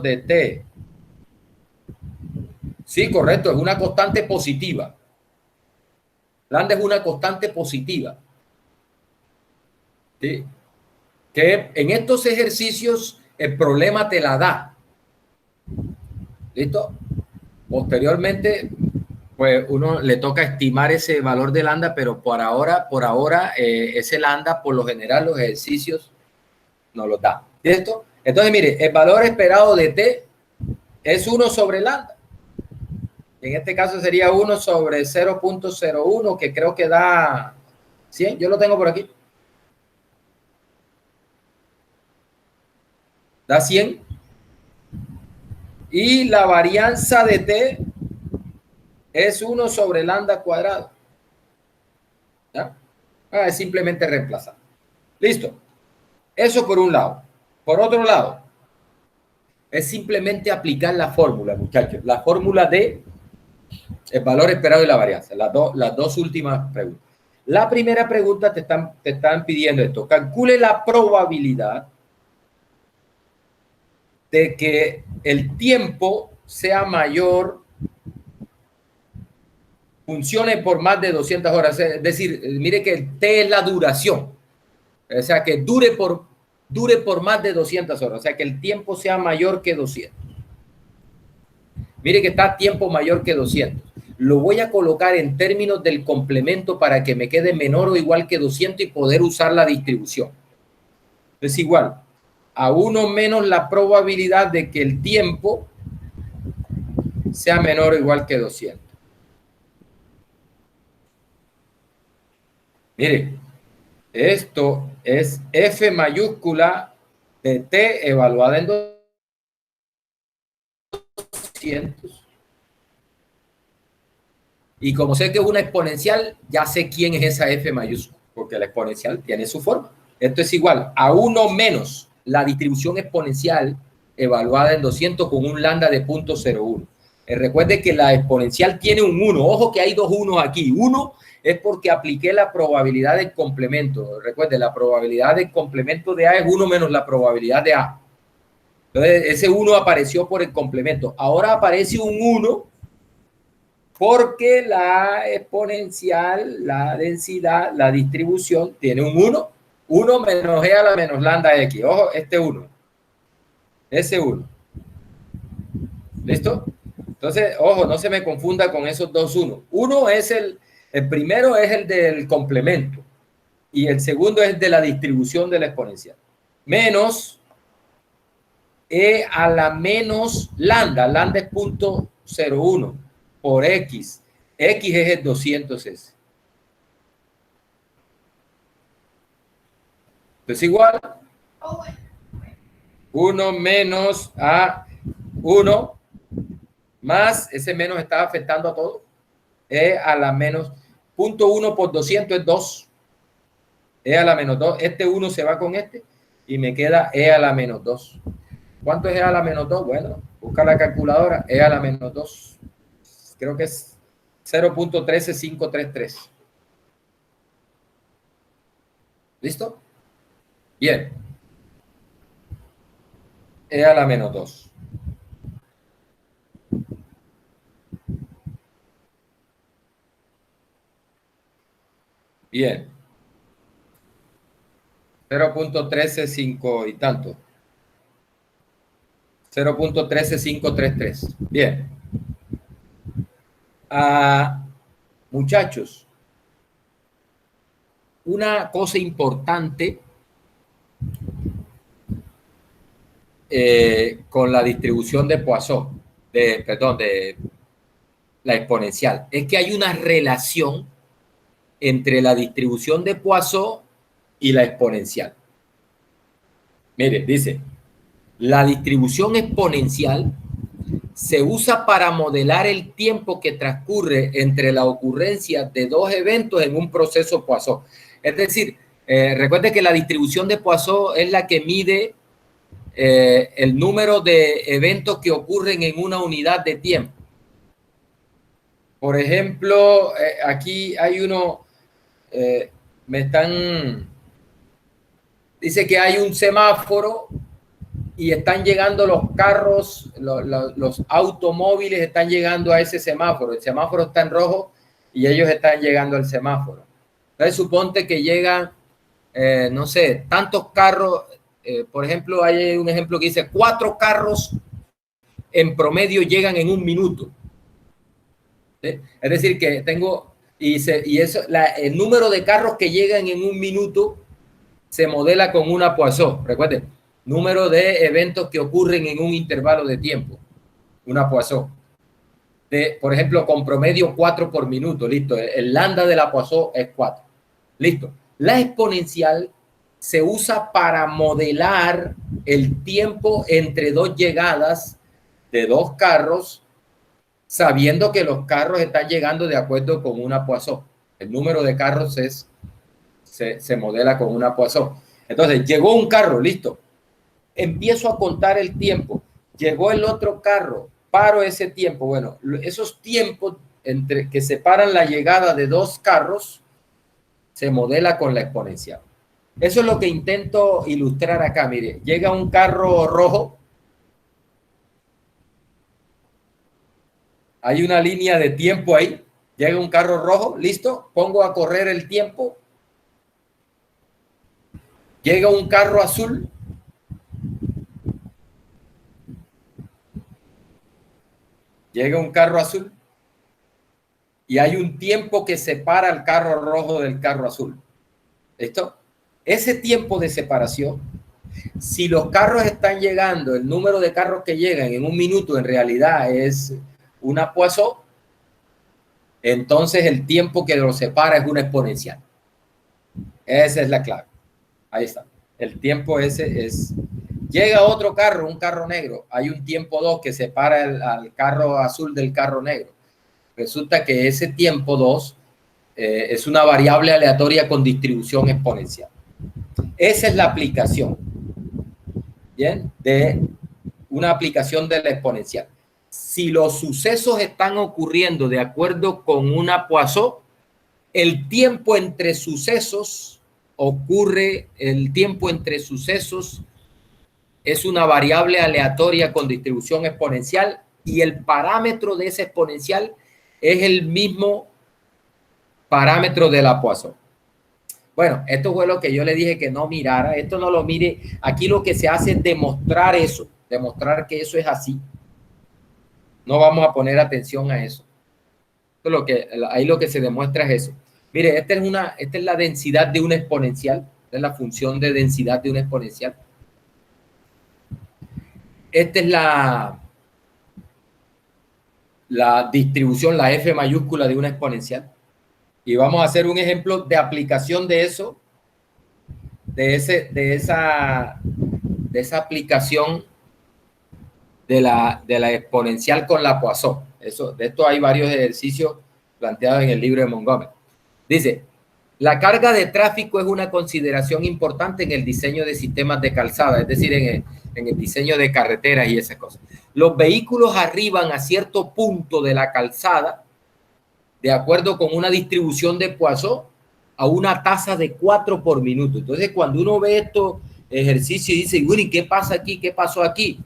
S1: de t. Sí, correcto, es una constante positiva. Lambda es una constante positiva. ¿Sí? Que en estos ejercicios el problema te la da. ¿Listo? Posteriormente, pues uno le toca estimar ese valor de lambda, pero por ahora ese lambda, por lo general, los ejercicios nos lo da. ¿Listo? Entonces, mire, el valor esperado de t es 1 sobre lambda. En este caso sería 1 sobre 0.01, que creo que da 100. Yo lo tengo por aquí. Da 100. Y la varianza de t es 1 sobre lambda cuadrado. ¿Ya? Es simplemente reemplazar. Listo. Eso por un lado. Por otro lado, es simplemente aplicar la fórmula, muchachos. La fórmula de el valor esperado y la varianza. Las dos últimas preguntas. La primera pregunta te están pidiendo esto. Calcule la probabilidad de que el tiempo sea mayor, funcione por más de 200 horas. Es decir, mire que el T es la duración. O sea, que dure por más de 200 horas. O sea, que el tiempo sea mayor que 200. Mire que está tiempo mayor que 200. Lo voy a colocar en términos del complemento para que me quede menor o igual que 200 y poder usar la distribución. Es igual a 1 menos la probabilidad de que el tiempo sea menor o igual que 200. Mire, esto es F mayúscula de T evaluada en 200. Y como sé que es una exponencial, ya sé quién es esa F mayúscula, porque la exponencial tiene su forma. Esto es igual a 1 menos la distribución exponencial evaluada en 200 con un lambda de 0.01. Recuerde que la exponencial tiene un 1. Ojo que hay dos unos aquí. 1 es porque apliqué la probabilidad del complemento. Recuerde, la probabilidad del complemento de A es 1 menos la probabilidad de A. Entonces, ese 1 apareció por el complemento. Ahora aparece un 1 porque la exponencial, la densidad, la distribución tiene un 1. 1 menos G a la menos lambda X. Ojo, este 1. Ese 1. ¿Listo? Entonces, ojo, no se me confunda con esos dos 1. Uno es el primero es el del complemento y el segundo es de la distribución de la exponencial. Menos E a la menos lambda. Lambda es 0.01 por X. X es el 200S. Entonces igual 1 menos a 1 más, ese menos está afectando a todo, E a la menos 0.1 por 200 es 2. E a la menos 2. Este 1 se va con este y me queda E a la menos 2. ¿Cuánto es E a la menos 2? Bueno, busca la calculadora. E a la menos 2. Creo que es 0.13533. ¿Listo? Bien. E a la menos 2. Bien. 0.135 y tanto. 0.13533. Bien. Muchachos, una cosa importante con la distribución de Poisson, de la exponencial, es que hay una relación entre la distribución de Poisson y la exponencial. Mire, dice, la distribución exponencial se usa para modelar el tiempo que transcurre entre la ocurrencia de dos eventos en un proceso Poisson. Es decir, recuerde que la distribución de Poisson es la que mide el número de eventos que ocurren en una unidad de tiempo. Por ejemplo, aquí hay uno, dice que hay un semáforo y están llegando los carros, los automóviles están llegando a ese semáforo. El semáforo está en rojo y ellos están llegando al semáforo. Entonces, suponte que llegan, no sé, tantos carros. Por ejemplo, hay un ejemplo que dice 4 carros en promedio llegan en un minuto. ¿Sí? Es decir, que tengo, y eso, el número de carros que llegan en un minuto se modela con una Poisson. Recuerden, número de eventos que ocurren en un intervalo de tiempo, una Poisson. Por ejemplo, con promedio 4 por minuto, listo. El lambda de la Poisson es 4. Listo. La exponencial se usa para modelar el tiempo entre dos llegadas de dos carros, sabiendo que los carros están llegando de acuerdo con una Poisson. El número de carros se modela con una Poisson. Entonces, llegó un carro, listo. Empiezo a contar el tiempo. Llegó el otro carro, paro ese tiempo. Bueno, esos tiempos entre que separan la llegada de dos carros se modela con la exponencial. Eso es lo que intento ilustrar acá. Mire, llega un carro rojo. Hay una línea de tiempo ahí. Llega un carro rojo, listo. Pongo a correr el tiempo. Llega un carro azul. Llega un carro azul. Y hay un tiempo que separa el carro rojo del carro azul. ¿Listo? Ese tiempo de separación, si los carros están llegando, el número de carros que llegan en un minuto en realidad es una Poisson, entonces el tiempo que los separa es una exponencial. Esa es la clave. Ahí está. El tiempo ese es... Llega otro carro, un carro negro. Hay un tiempo 2 que separa al carro azul del carro negro. Resulta que ese tiempo 2 es una variable aleatoria con distribución exponencial. Esa es la aplicación, ¿bien? De una aplicación de la exponencial. Si los sucesos están ocurriendo de acuerdo con una Poisson, el tiempo entre sucesos es una variable aleatoria con distribución exponencial y el parámetro de esa exponencial es el mismo parámetro de la Poisson. Bueno, esto fue lo que yo le dije que no mirara. Esto no lo mire. Aquí lo que se hace es demostrar eso, demostrar que eso es así. No vamos a poner atención a eso. Ahí lo que se demuestra es eso. Mire, esta es la densidad de una exponencial. Esta es la función de densidad de una exponencial. esta es la distribución, la F mayúscula de una exponencial. Y vamos a hacer un ejemplo de aplicación de eso, de esa aplicación de la exponencial con la Poisson. De esto hay varios ejercicios planteados en el libro de Montgomery. Dice, la carga de tráfico es una consideración importante en el diseño de sistemas de calzada, es decir, en el diseño de carreteras y esas cosas. Los vehículos arriban a cierto punto de la calzada de acuerdo con una distribución de Poisson a una tasa de 4 por minuto. Entonces, cuando uno ve estos ejercicios y dice, bueno, ¿y qué pasa aquí? ¿Qué pasó aquí?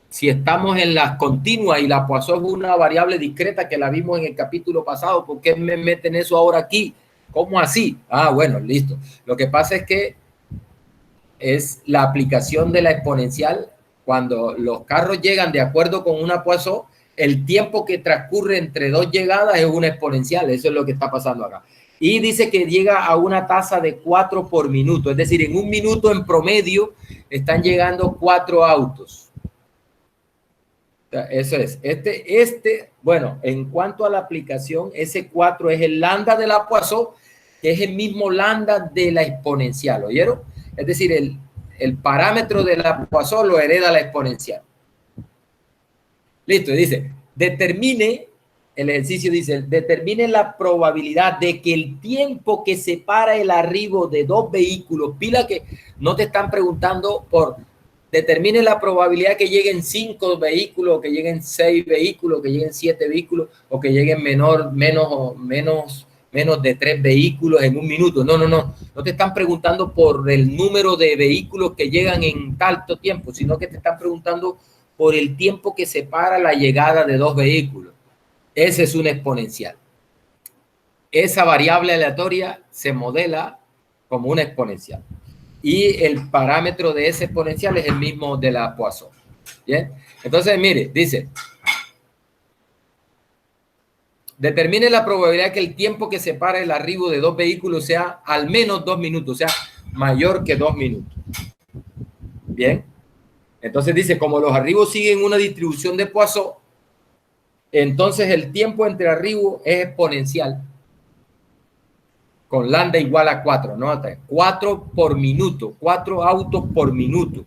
S1: Si estamos en las continuas y la Poisson es una variable discreta que la vimos en el capítulo pasado, ¿por qué me meten eso ahora aquí? ¿Cómo así? Ah, bueno, listo. Lo que pasa es que es la aplicación de la exponencial. Cuando los carros llegan de acuerdo con una Poisson, el tiempo que transcurre entre dos llegadas es una exponencial. Eso es lo que está pasando acá. Y dice que llega a una tasa de 4 por minuto. Es decir, en un minuto en promedio están llegando 4 autos. Eso es. Bueno, en cuanto a la aplicación, ese 4 es el lambda de la Poisson, que es el mismo lambda de la exponencial, ¿oyeron? Es decir, el parámetro de la Poisson lo hereda la exponencial. Listo, dice, el ejercicio dice, determine la probabilidad de que el tiempo que separa el arribo de dos vehículos, pila que no te están preguntando determine la probabilidad que lleguen 5 vehículos, que lleguen 6 vehículos, que lleguen 7 vehículos, o que lleguen menos de 3 vehículos en un minuto. No te están preguntando por el número de vehículos que llegan en tanto tiempo, sino que te están preguntando por el tiempo que separa la llegada de dos vehículos. Ese es un exponencial. Esa variable aleatoria se modela como una exponencial. Y el parámetro de ese exponencial es el mismo de la Poisson. ¿Bien? Entonces, mire, dice, determine la probabilidad que el tiempo que separa el arribo de dos vehículos sea al menos 2 minutos, o sea, mayor que 2 minutos. Bien. Entonces dice, como los arribos siguen una distribución de Poisson, entonces el tiempo entre arribos es exponencial, con lambda igual a 4, ¿no? 4 por minuto, 4 autos por minuto.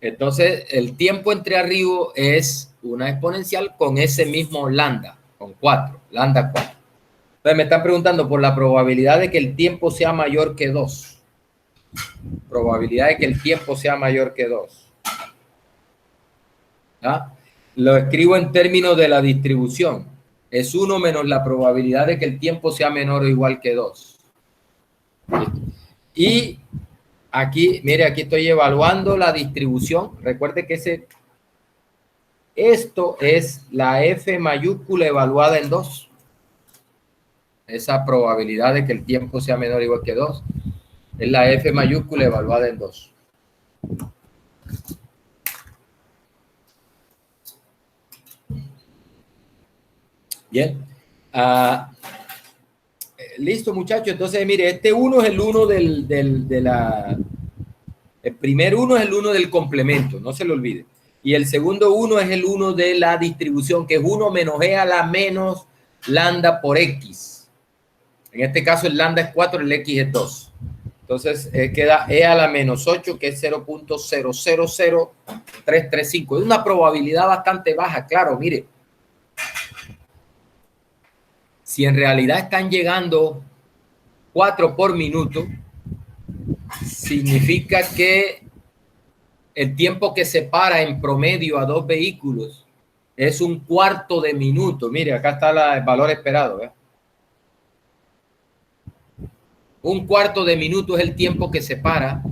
S1: Entonces, el tiempo entre arribos es una exponencial con ese mismo lambda, con 4, lambda 4. Entonces, me están preguntando por la probabilidad de que el tiempo sea mayor que 2. Probabilidad de que el tiempo sea mayor que 2. ¿Ah? Lo escribo en términos de la distribución. Es 1 menos la probabilidad de que el tiempo sea menor o igual que 2. Y aquí, mire, aquí estoy evaluando la distribución. Recuerde que esto es la F mayúscula evaluada en 2. Esa probabilidad de que el tiempo sea menor o igual que 2 es la F mayúscula evaluada en 2. Bien. Listo, muchachos. Entonces, mire, este 1 es el 1 el primer 1 es el 1 del complemento, no se lo olvide. Y el segundo 1 es el 1 de la distribución, que es 1 menos e a la menos lambda por x. En este caso, el lambda es 4, el x es 2. Entonces, queda e a la menos 8, que es 0.000335. Es una probabilidad bastante baja, claro, mire. Si en realidad están llegando 4 por minuto, significa que el tiempo que separa en promedio a dos vehículos es un cuarto de minuto. Mire, acá está el valor esperado. Un cuarto de minuto es el tiempo que separa.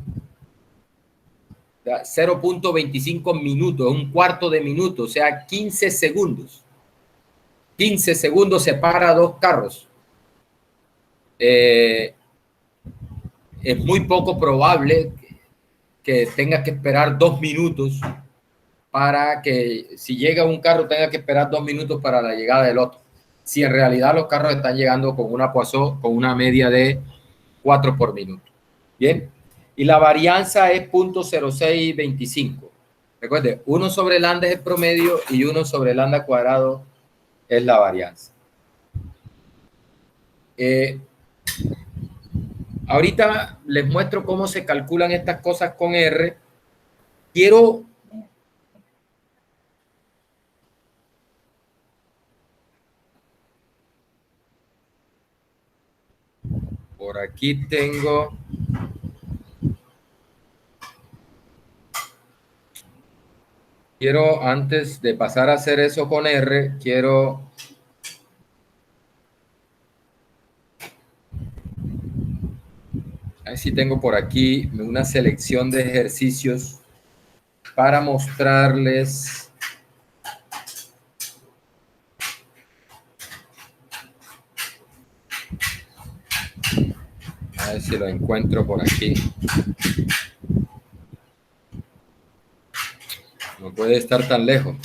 S1: 0.25 minutos, un cuarto de minuto, o sea, 15 segundos. 15 segundos separa dos carros. Es muy poco probable que tengas que esperar 2 minutos para que, si llega un carro, tenga que esperar 2 minutos para la llegada del otro. Si en realidad los carros están llegando con una Poisson, con una media de 4 por minuto. Bien. Y la varianza es 0.0625. Recuerde, 1 sobre lambda es el promedio y 1 sobre lambda cuadrado es la varianza. Ahorita les muestro cómo se calculan estas cosas con R. Quiero... Por aquí tengo... Quiero, antes de pasar a hacer eso con R, quiero... A ver si tengo por aquí una selección de ejercicios para mostrarles. A ver si lo encuentro por aquí. No puede estar tan lejos.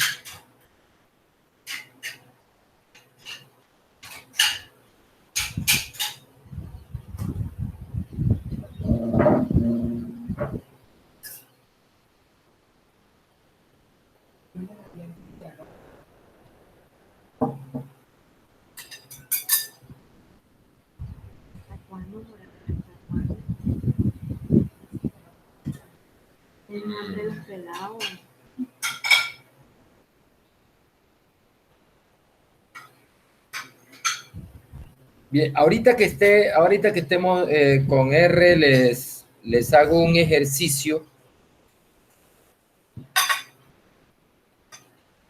S1: Bien, ahorita que estemos con R, les hago un ejercicio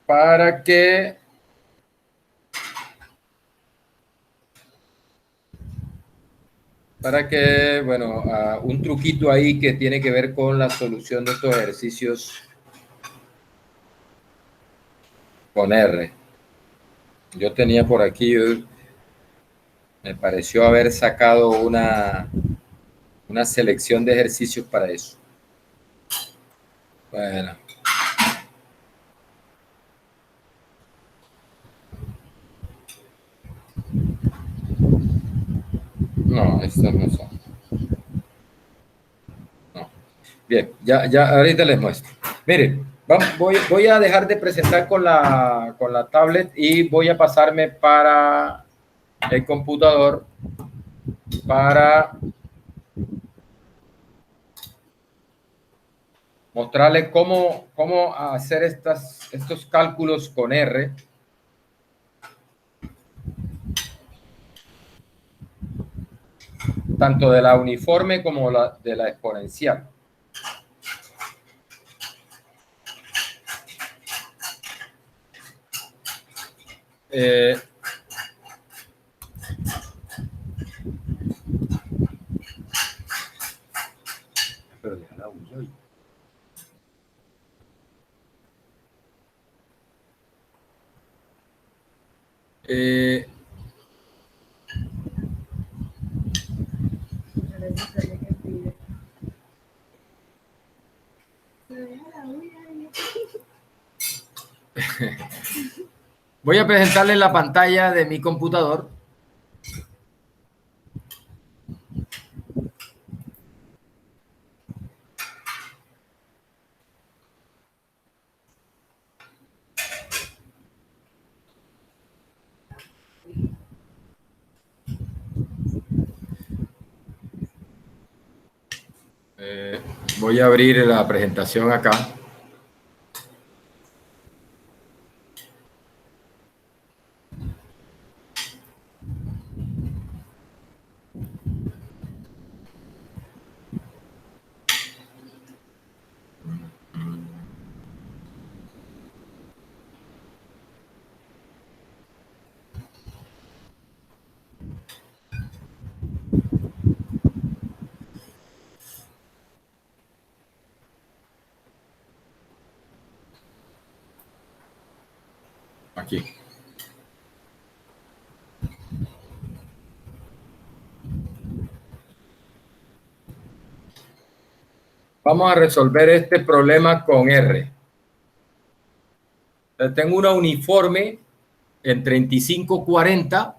S1: para que bueno, un truquito ahí que tiene que ver con la solución de estos ejercicios con R. Yo tenía por aquí, me pareció haber sacado una selección de ejercicios para eso. Bueno. No, estos no son. No. Bien, ya ahorita les muestro. Miren, voy a dejar de presentar con la tablet y voy a pasarme para el computador para mostrarles cómo hacer estos cálculos con R. Tanto de la uniforme como de la exponencial. Pero deja la bulla hoy. Voy a presentarles la pantalla de mi computador. Voy a abrir la presentación acá. Aquí. Vamos a resolver este problema con R. Tengo una uniforme en 35-40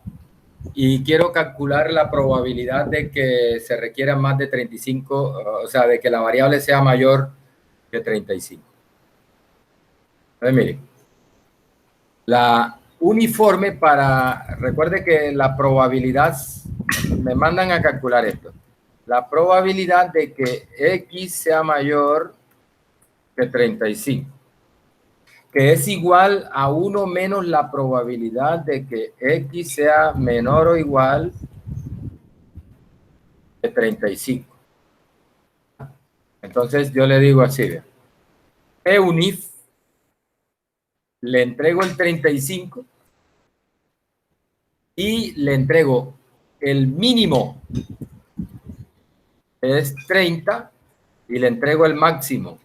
S1: y quiero calcular la probabilidad de que se requieran más de 35, o sea, de que la variable sea mayor que 35. Mire, la uniforme recuerde que la probabilidad, me mandan a calcular esto, la probabilidad de que X sea mayor que 35, que es igual a 1 menos la probabilidad de que X sea menor o igual que 35. Entonces yo le digo así, P unif, le entrego el 35 y le entrego el mínimo, es 30, y le entrego el máximo,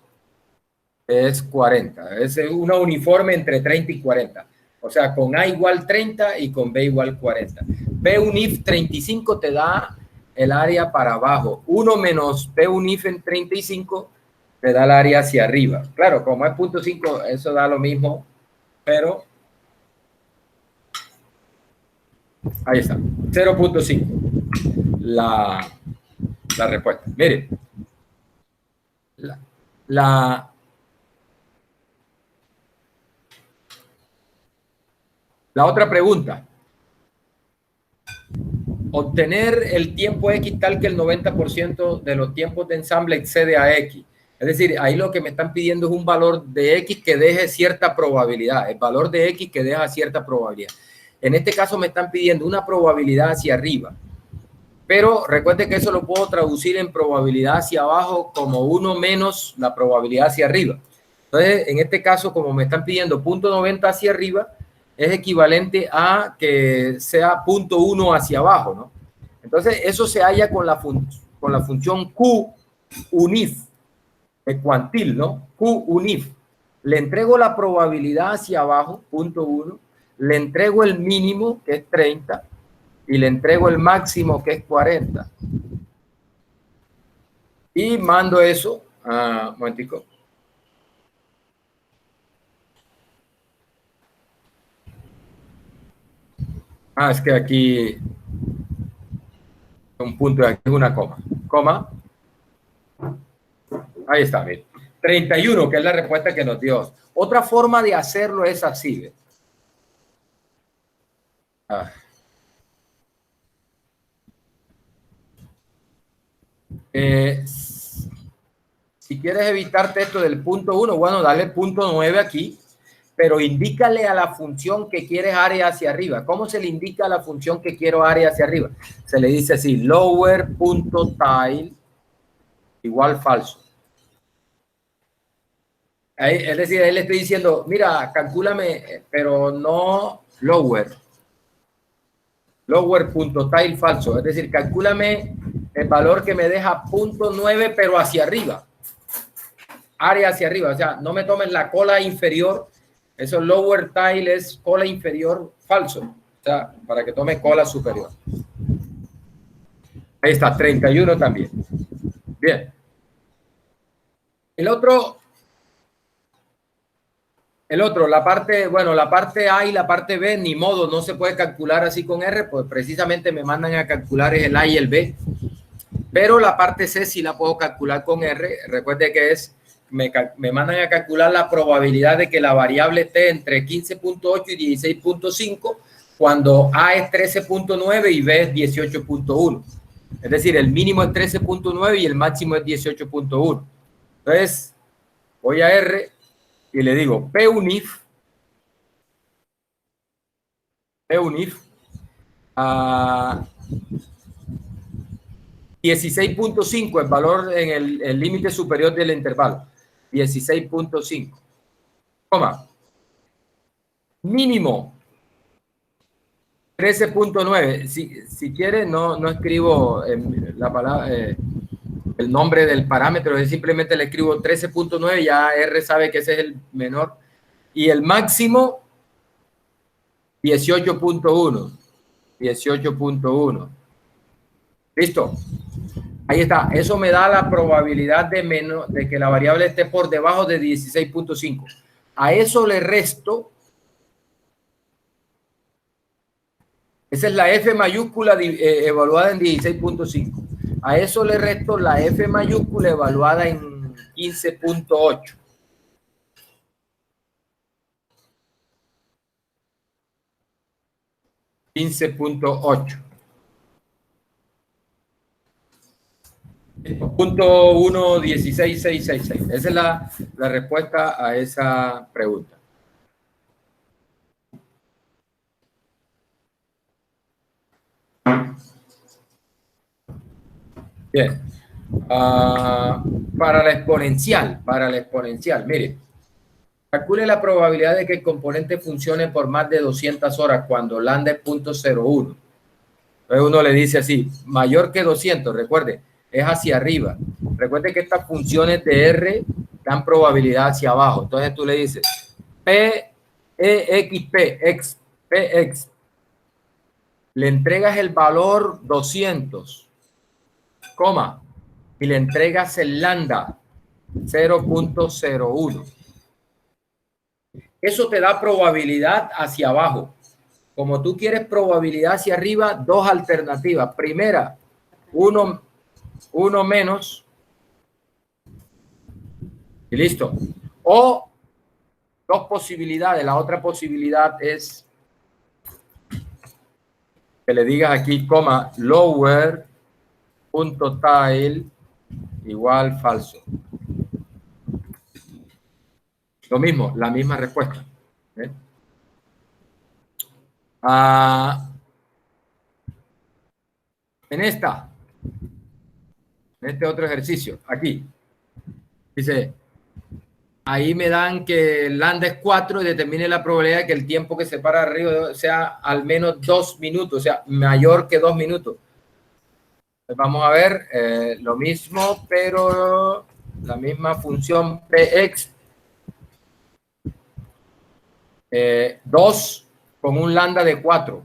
S1: es 40. Es una uniforme entre 30 y 40. O sea, con A igual 30 y con B igual 40. P unif 35 te da el área para abajo. 1 menos P unif en 35 te da el área hacia arriba. Claro, como es 0.5, eso da lo mismo, pero ahí está, 0.5 la respuesta. Miren, la otra pregunta. Obtener el tiempo X tal que el 90% de los tiempos de ensamble excede a X. Es decir, ahí lo que me están pidiendo es un valor de X que deje cierta probabilidad, el valor de X que deja cierta probabilidad. En este caso me están pidiendo una probabilidad hacia arriba, pero recuerde que eso lo puedo traducir en probabilidad hacia abajo como 1 menos la probabilidad hacia arriba. Entonces, en este caso, como me están pidiendo 0.90 hacia arriba, es equivalente a que sea 0.1 hacia abajo, ¿no? Entonces, eso se halla con la función Q unif, de cuantil, ¿no? Q unif. Le entrego la probabilidad hacia abajo, 0.1, le entrego el mínimo, que es 30, y le entrego el máximo, que es 40. Y mando eso a... un momentico. Es que aquí un punto, aquí es una coma. Coma. Ahí está, bien. 31, que es la respuesta que nos dio. Otra forma de hacerlo es así, ¿ves? Si quieres evitarte esto del punto 1, bueno, dale punto 9 aquí, pero indícale a la función que quieres área hacia arriba. ¿Cómo se le indica a la función que quiero área hacia arriba? Se le dice así, lower.tile igual falso. Es decir, ahí le estoy diciendo, mira, calcúlame, pero no lower. Lower.tile falso. Es decir, calcúlame el valor que me deja 0.9, pero hacia arriba. Área hacia arriba. O sea, no me tomes la cola inferior. Eso lower tile es cola inferior falso. O sea, para que tome cola superior. Ahí está, 31 también. Bien. El otro, la parte A y la parte B, ni modo, no se puede calcular así con R, pues precisamente me mandan a calcular el A y el B. Pero la parte C sí la puedo calcular con R. Recuerde que es, me mandan a calcular la probabilidad de que la variable esté entre 15.8 y 16.5 cuando A es 13.9 y B es 18.1. Es decir, el mínimo es 13.9 y el máximo es 18.1. Entonces, voy a R y le digo P unif a 16.5, el valor en el límite superior del intervalo. 16.5. Coma. Mínimo 13.9. Si quieres, no escribo la palabra, el nombre del parámetro, es simplemente le escribo 13.9, ya R sabe que ese es el menor. Y el máximo 18.1. 18.1. ¿Listo? Ahí está. Eso me da la probabilidad de que la variable esté por debajo de 16.5. A eso le resto. Esa es la F mayúscula evaluada en 16.5. A eso le resto la F mayúscula evaluada en 15.8. 15.8. Punto 1.16666. Esa es la respuesta a esa pregunta. Bien. Para la exponencial, mire, calcule la probabilidad de que el componente funcione por más de 200 horas cuando lambda es 0.01. Entonces uno le dice así, mayor que 200, recuerde, es hacia arriba. Recuerde que estas funciones de R dan probabilidad hacia abajo. Entonces tú le dices, PX, le entregas el valor 200, coma, y le entregas el lambda 0.01. Eso te da probabilidad hacia abajo. Como tú quieres probabilidad hacia arriba, dos alternativas. Primera, uno menos y listo. O dos posibilidades. La otra posibilidad es que le digas aquí, coma, lower punto tile igual falso. Lo mismo, la misma respuesta. ¿Eh? En este otro ejercicio, aquí, dice, ahí me dan que el lambda es 4 y determine la probabilidad de que el tiempo que separa arriba sea al menos 2 minutos, o sea, mayor que 2 minutos. Pues vamos a ver lo mismo, pero la misma función px 2 con un lambda de 4.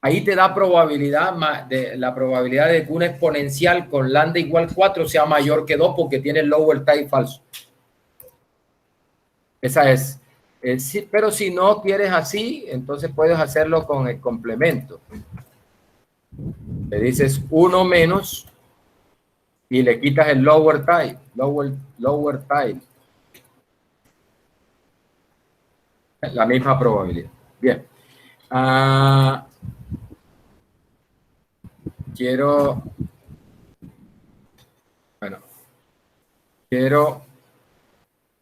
S1: Ahí te da probabilidad, la probabilidad de que una exponencial con lambda igual 4 sea mayor que 2 porque tiene el lower tail falso. Esa es. Sí, pero si no quieres así, entonces puedes hacerlo con el complemento. Le dices 1 menos y le quitas el lower tail. Lower tail. La misma probabilidad. Bien. Quiero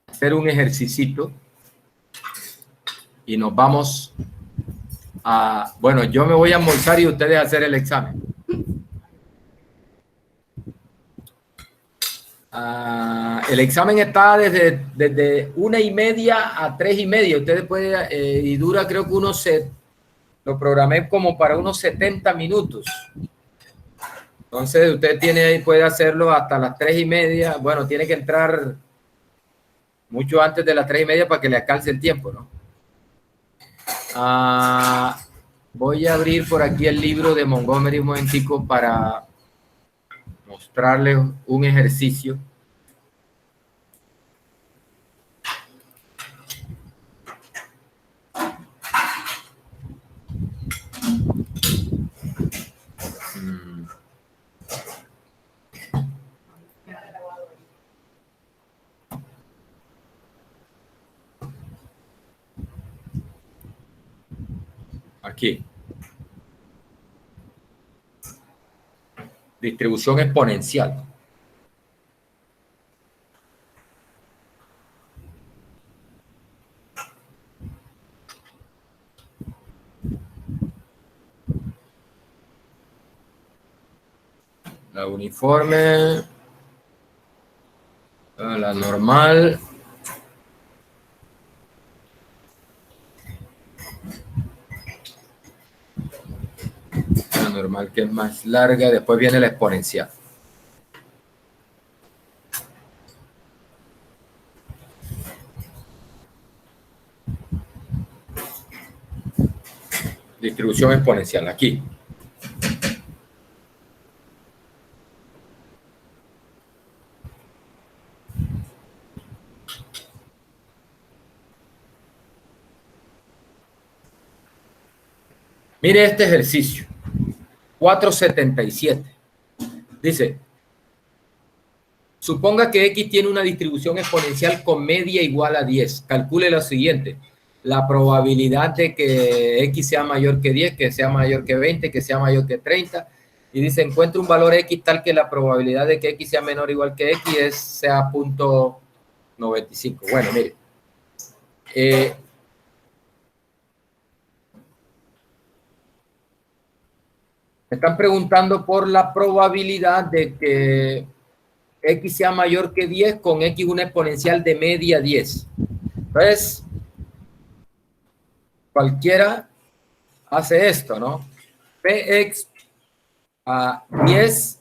S1: hacer un ejercicio y nos vamos a, bueno, yo me voy a almorzar y ustedes a hacer el examen. El examen está desde 1:30 a 3:30. Ustedes pueden, y dura creo que lo programé como para unos 70 minutos. Entonces usted puede hacerlo hasta las 3:30. Bueno, tiene que entrar mucho antes de las 3:30 para que le alcance el tiempo, ¿no? Voy a abrir por aquí el libro de Montgomery un momentico para mostrarles un ejercicio. Aquí. Distribución exponencial. La uniforme. La normal. La normal que es más larga. Después viene la exponencial. Distribución exponencial, aquí. Mire este ejercicio. 477. Dice, suponga que X tiene una distribución exponencial con media igual a 10. Calcule lo siguiente. la probabilidad de que X sea mayor que 10, que sea mayor que 20, que sea mayor que 30. Y dice, encuentra un valor X tal que la probabilidad de que X sea menor o igual que X sea 0.95. Bueno, mire. Me están preguntando por la probabilidad de que X sea mayor que 10 con X una exponencial de media 10. Entonces, cualquiera hace esto, ¿no? Px a 10,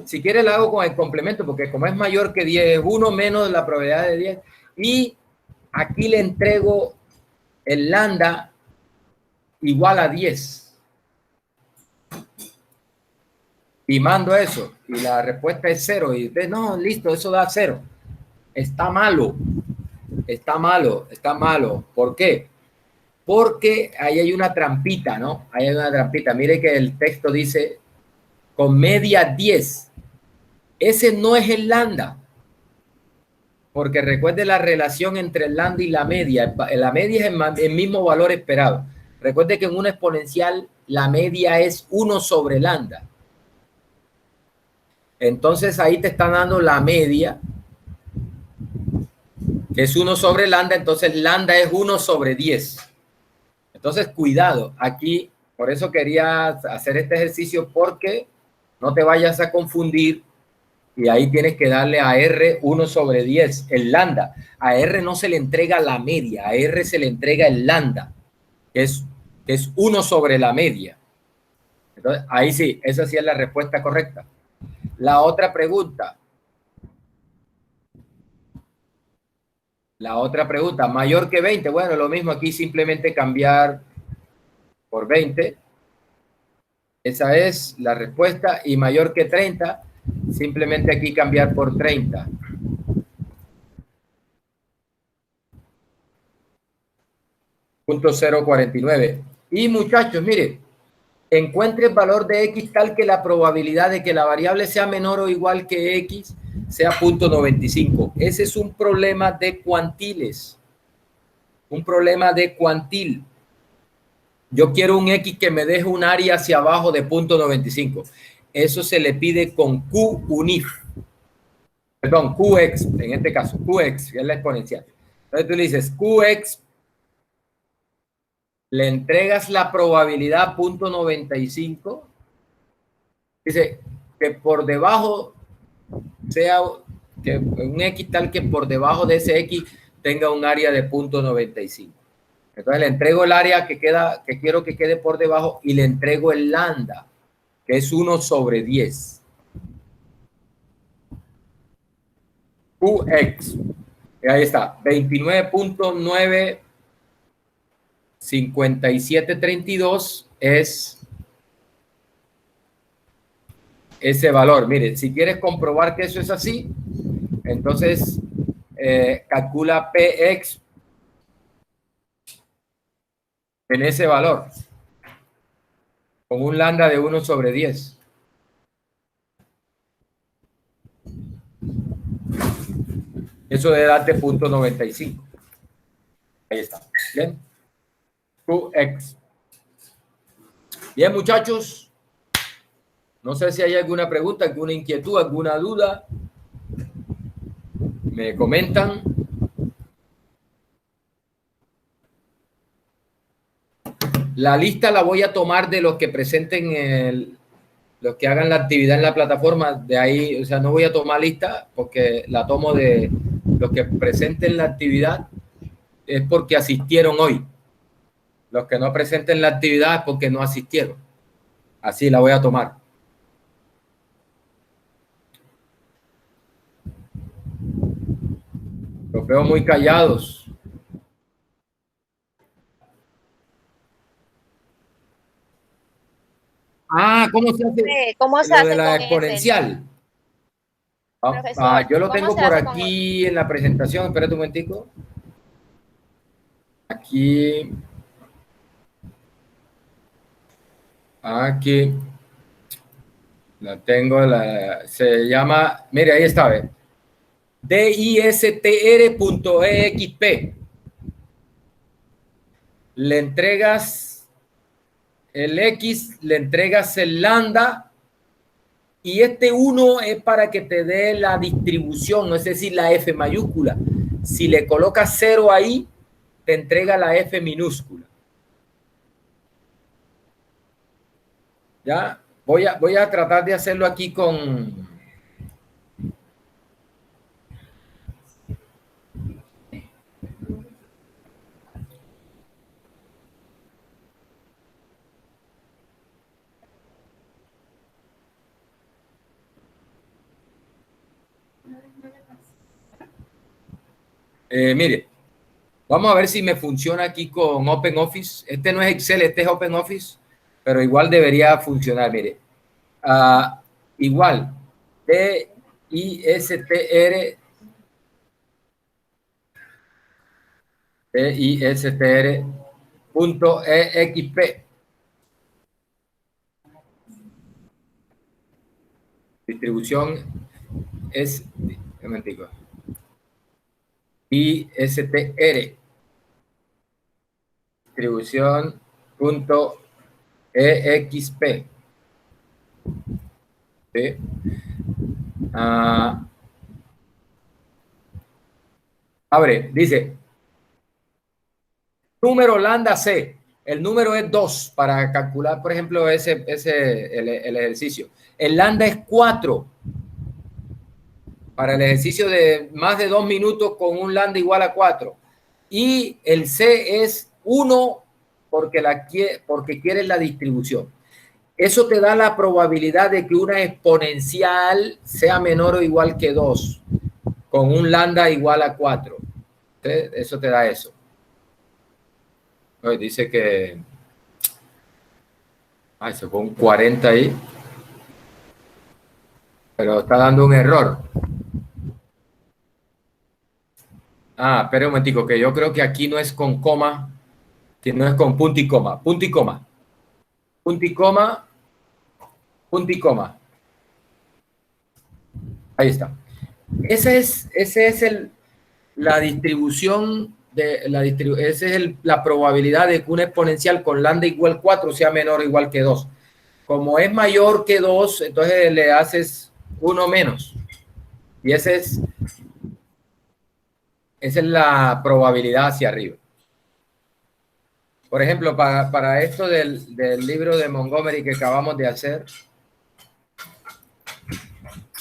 S1: si quiere la hago con el complemento, porque como es mayor que 10, es 1 menos la probabilidad de 10, y aquí le entrego el lambda igual a 10. Y mando eso, y la respuesta es 0, y usted, no, listo, eso da 0. Está malo, está malo, está malo. ¿Por qué? Porque ahí hay una trampita, ¿no? Ahí hay una trampita. Mire que el texto dice con media 10. Ese no es el lambda. Porque recuerde la relación entre el lambda y la media. La media es el mismo valor esperado. Recuerde que en una exponencial la media es 1 sobre lambda. Entonces ahí te están dando la media, que es 1 sobre lambda. Entonces lambda es 1 sobre 10. Entonces, cuidado, aquí, por eso quería hacer este ejercicio, porque no te vayas a confundir y ahí tienes que darle a R 1 sobre 10, el lambda. A R no se le entrega la media, a R se le entrega el lambda, que es 1 sobre la media. Entonces, ahí sí, esa sí es la respuesta correcta. La otra pregunta, mayor que 20, bueno, lo mismo aquí, simplemente cambiar por 20. Esa es la respuesta. Y mayor que 30, simplemente aquí cambiar por 30. Punto 049. Y muchachos, mire, encuentre el valor de X tal que la probabilidad de que la variable sea menor o igual que X sea 0.95. Ese es un problema de cuantiles. Un problema de cuantil. Yo quiero un X que me deje un área hacia abajo de 0.95. Eso se le pide con Q unif. Perdón, Qx, en este caso, Qx, que es la exponencial. Entonces tú le dices Qx, le entregas la probabilidad 0.95. Dice que por debajo sea que un X tal que por debajo de ese X tenga un área de 0.95. Entonces le entrego el área que quiero que quede por debajo y le entrego el lambda, que es 1 sobre 10. Qx. Y ahí está, 29.95732 es ese valor. Mire, si quieres comprobar que eso es así, entonces calcula Px en ese valor, con un lambda de 1 sobre 10. Eso de darte 0.95. Ahí está. Bien. Qx. Bien, muchachos. No sé si hay alguna pregunta, alguna inquietud, alguna duda. Me comentan. La lista la voy a tomar de los que presenten los que hagan la actividad en la plataforma. De ahí, o sea, no voy a tomar lista porque la tomo de los que presenten la actividad. Es porque asistieron hoy. Los que no presenten la actividad es porque no asistieron. Así la voy a tomar. Los veo muy callados. Ah, ¿cómo se hace?
S2: ¿Cómo se
S1: Lo de
S2: hace
S1: la
S2: con ese,
S1: exponencial.
S2: profesor?
S1: Yo lo
S2: ¿Cómo
S1: tengo
S2: se
S1: por
S2: hace con ese?
S1: aquí en la presentación. Espérate un momentico. Aquí. Aquí. La tengo. Se llama. Mire, ahí está. distr.exp. le entregas el X, le entregas el lambda, y este 1 es para que te dé la distribución, es decir, la F mayúscula. Si le colocas 0 ahí, te entrega la F minúscula. ¿Ya? Voy a tratar de hacerlo aquí con... mire, vamos a ver si me funciona aquí con OpenOffice. Este no es Excel, este es OpenOffice, pero igual debería funcionar. Mire, igual, TISTR.exp. Distribución es, un momentico, ISTR, distribución.exp. ¿Sí? Abre, dice, número lambda C. El número es 2 para calcular, por ejemplo, el ejercicio. El lambda es 4 para el ejercicio de más de 2 minutos con un lambda igual a 4. Y el C es 1 porque quieres la distribución. Eso te da la probabilidad de que una exponencial sea menor o igual que 2, con un lambda igual a 4. ¿Sí? Eso te da eso. Dice que... Ay, se fue un 40 ahí. Pero está dando un error. Espera un momentico, que yo creo que aquí no es con coma, que no es con punto y coma. Punto y coma. Punto y coma. Punto y coma. Ahí está. Esa es la distribución esa es la probabilidad de que una exponencial con lambda igual 4 sea menor o igual que 2. Como es mayor que 2, entonces le haces 1 menos. Y esa es la probabilidad hacia arriba. Por ejemplo, para esto del libro de Montgomery que acabamos de hacer,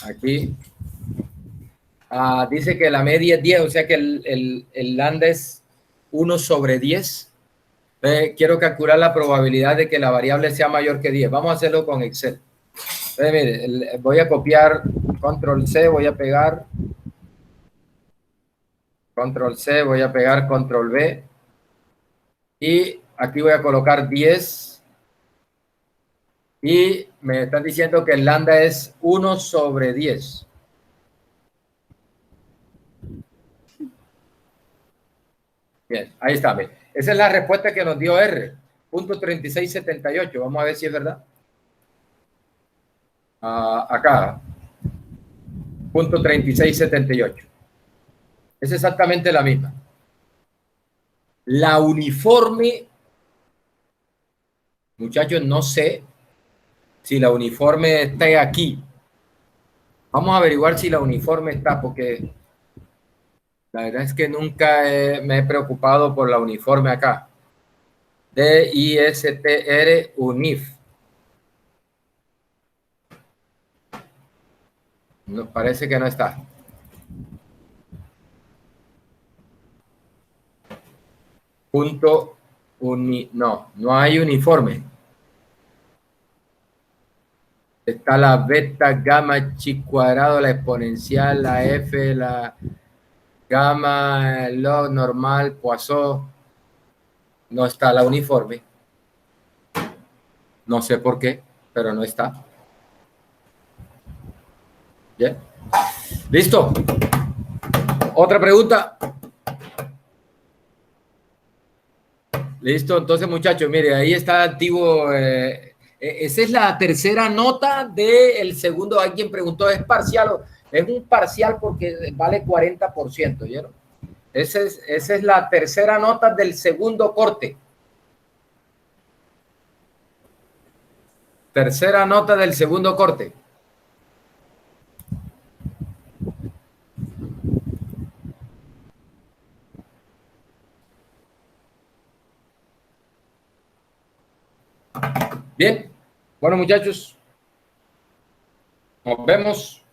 S1: aquí dice que la media es 10, o sea que el lambda es 1 sobre 10. Quiero calcular la probabilidad de que la variable sea mayor que 10. Vamos a hacerlo con Excel. Mire, voy a copiar Control C, voy a pegar Control C, voy a pegar Control V. Y aquí voy a colocar 10. Y me están diciendo que el lambda es 1 sobre 10. Bien, ahí está. Bien. Esa es la respuesta que nos dio R. .3678. Vamos a ver si es verdad. Acá. .3678. Es exactamente la misma. La uniforme, muchachos, no sé si la uniforme está aquí. Vamos a averiguar si la uniforme está, porque la verdad es que nunca me he preocupado por la uniforme acá. DISTR UNIF. No, parece que no está. No hay uniforme. Está la beta, gamma, chi cuadrado, la exponencial, la F, la gamma, log normal, Poisson. No está la uniforme. No sé por qué, pero no está. Bien. ¿Listo? ¿Otra pregunta? Listo, entonces muchachos, mire, ahí está activo. Esa es la tercera nota del segundo. Alguien preguntó, ¿es parcial? Es un parcial porque vale 40%, ¿vieron? Esa es la tercera nota del segundo corte. Tercera nota del segundo corte. Bien, bueno muchachos, nos vemos.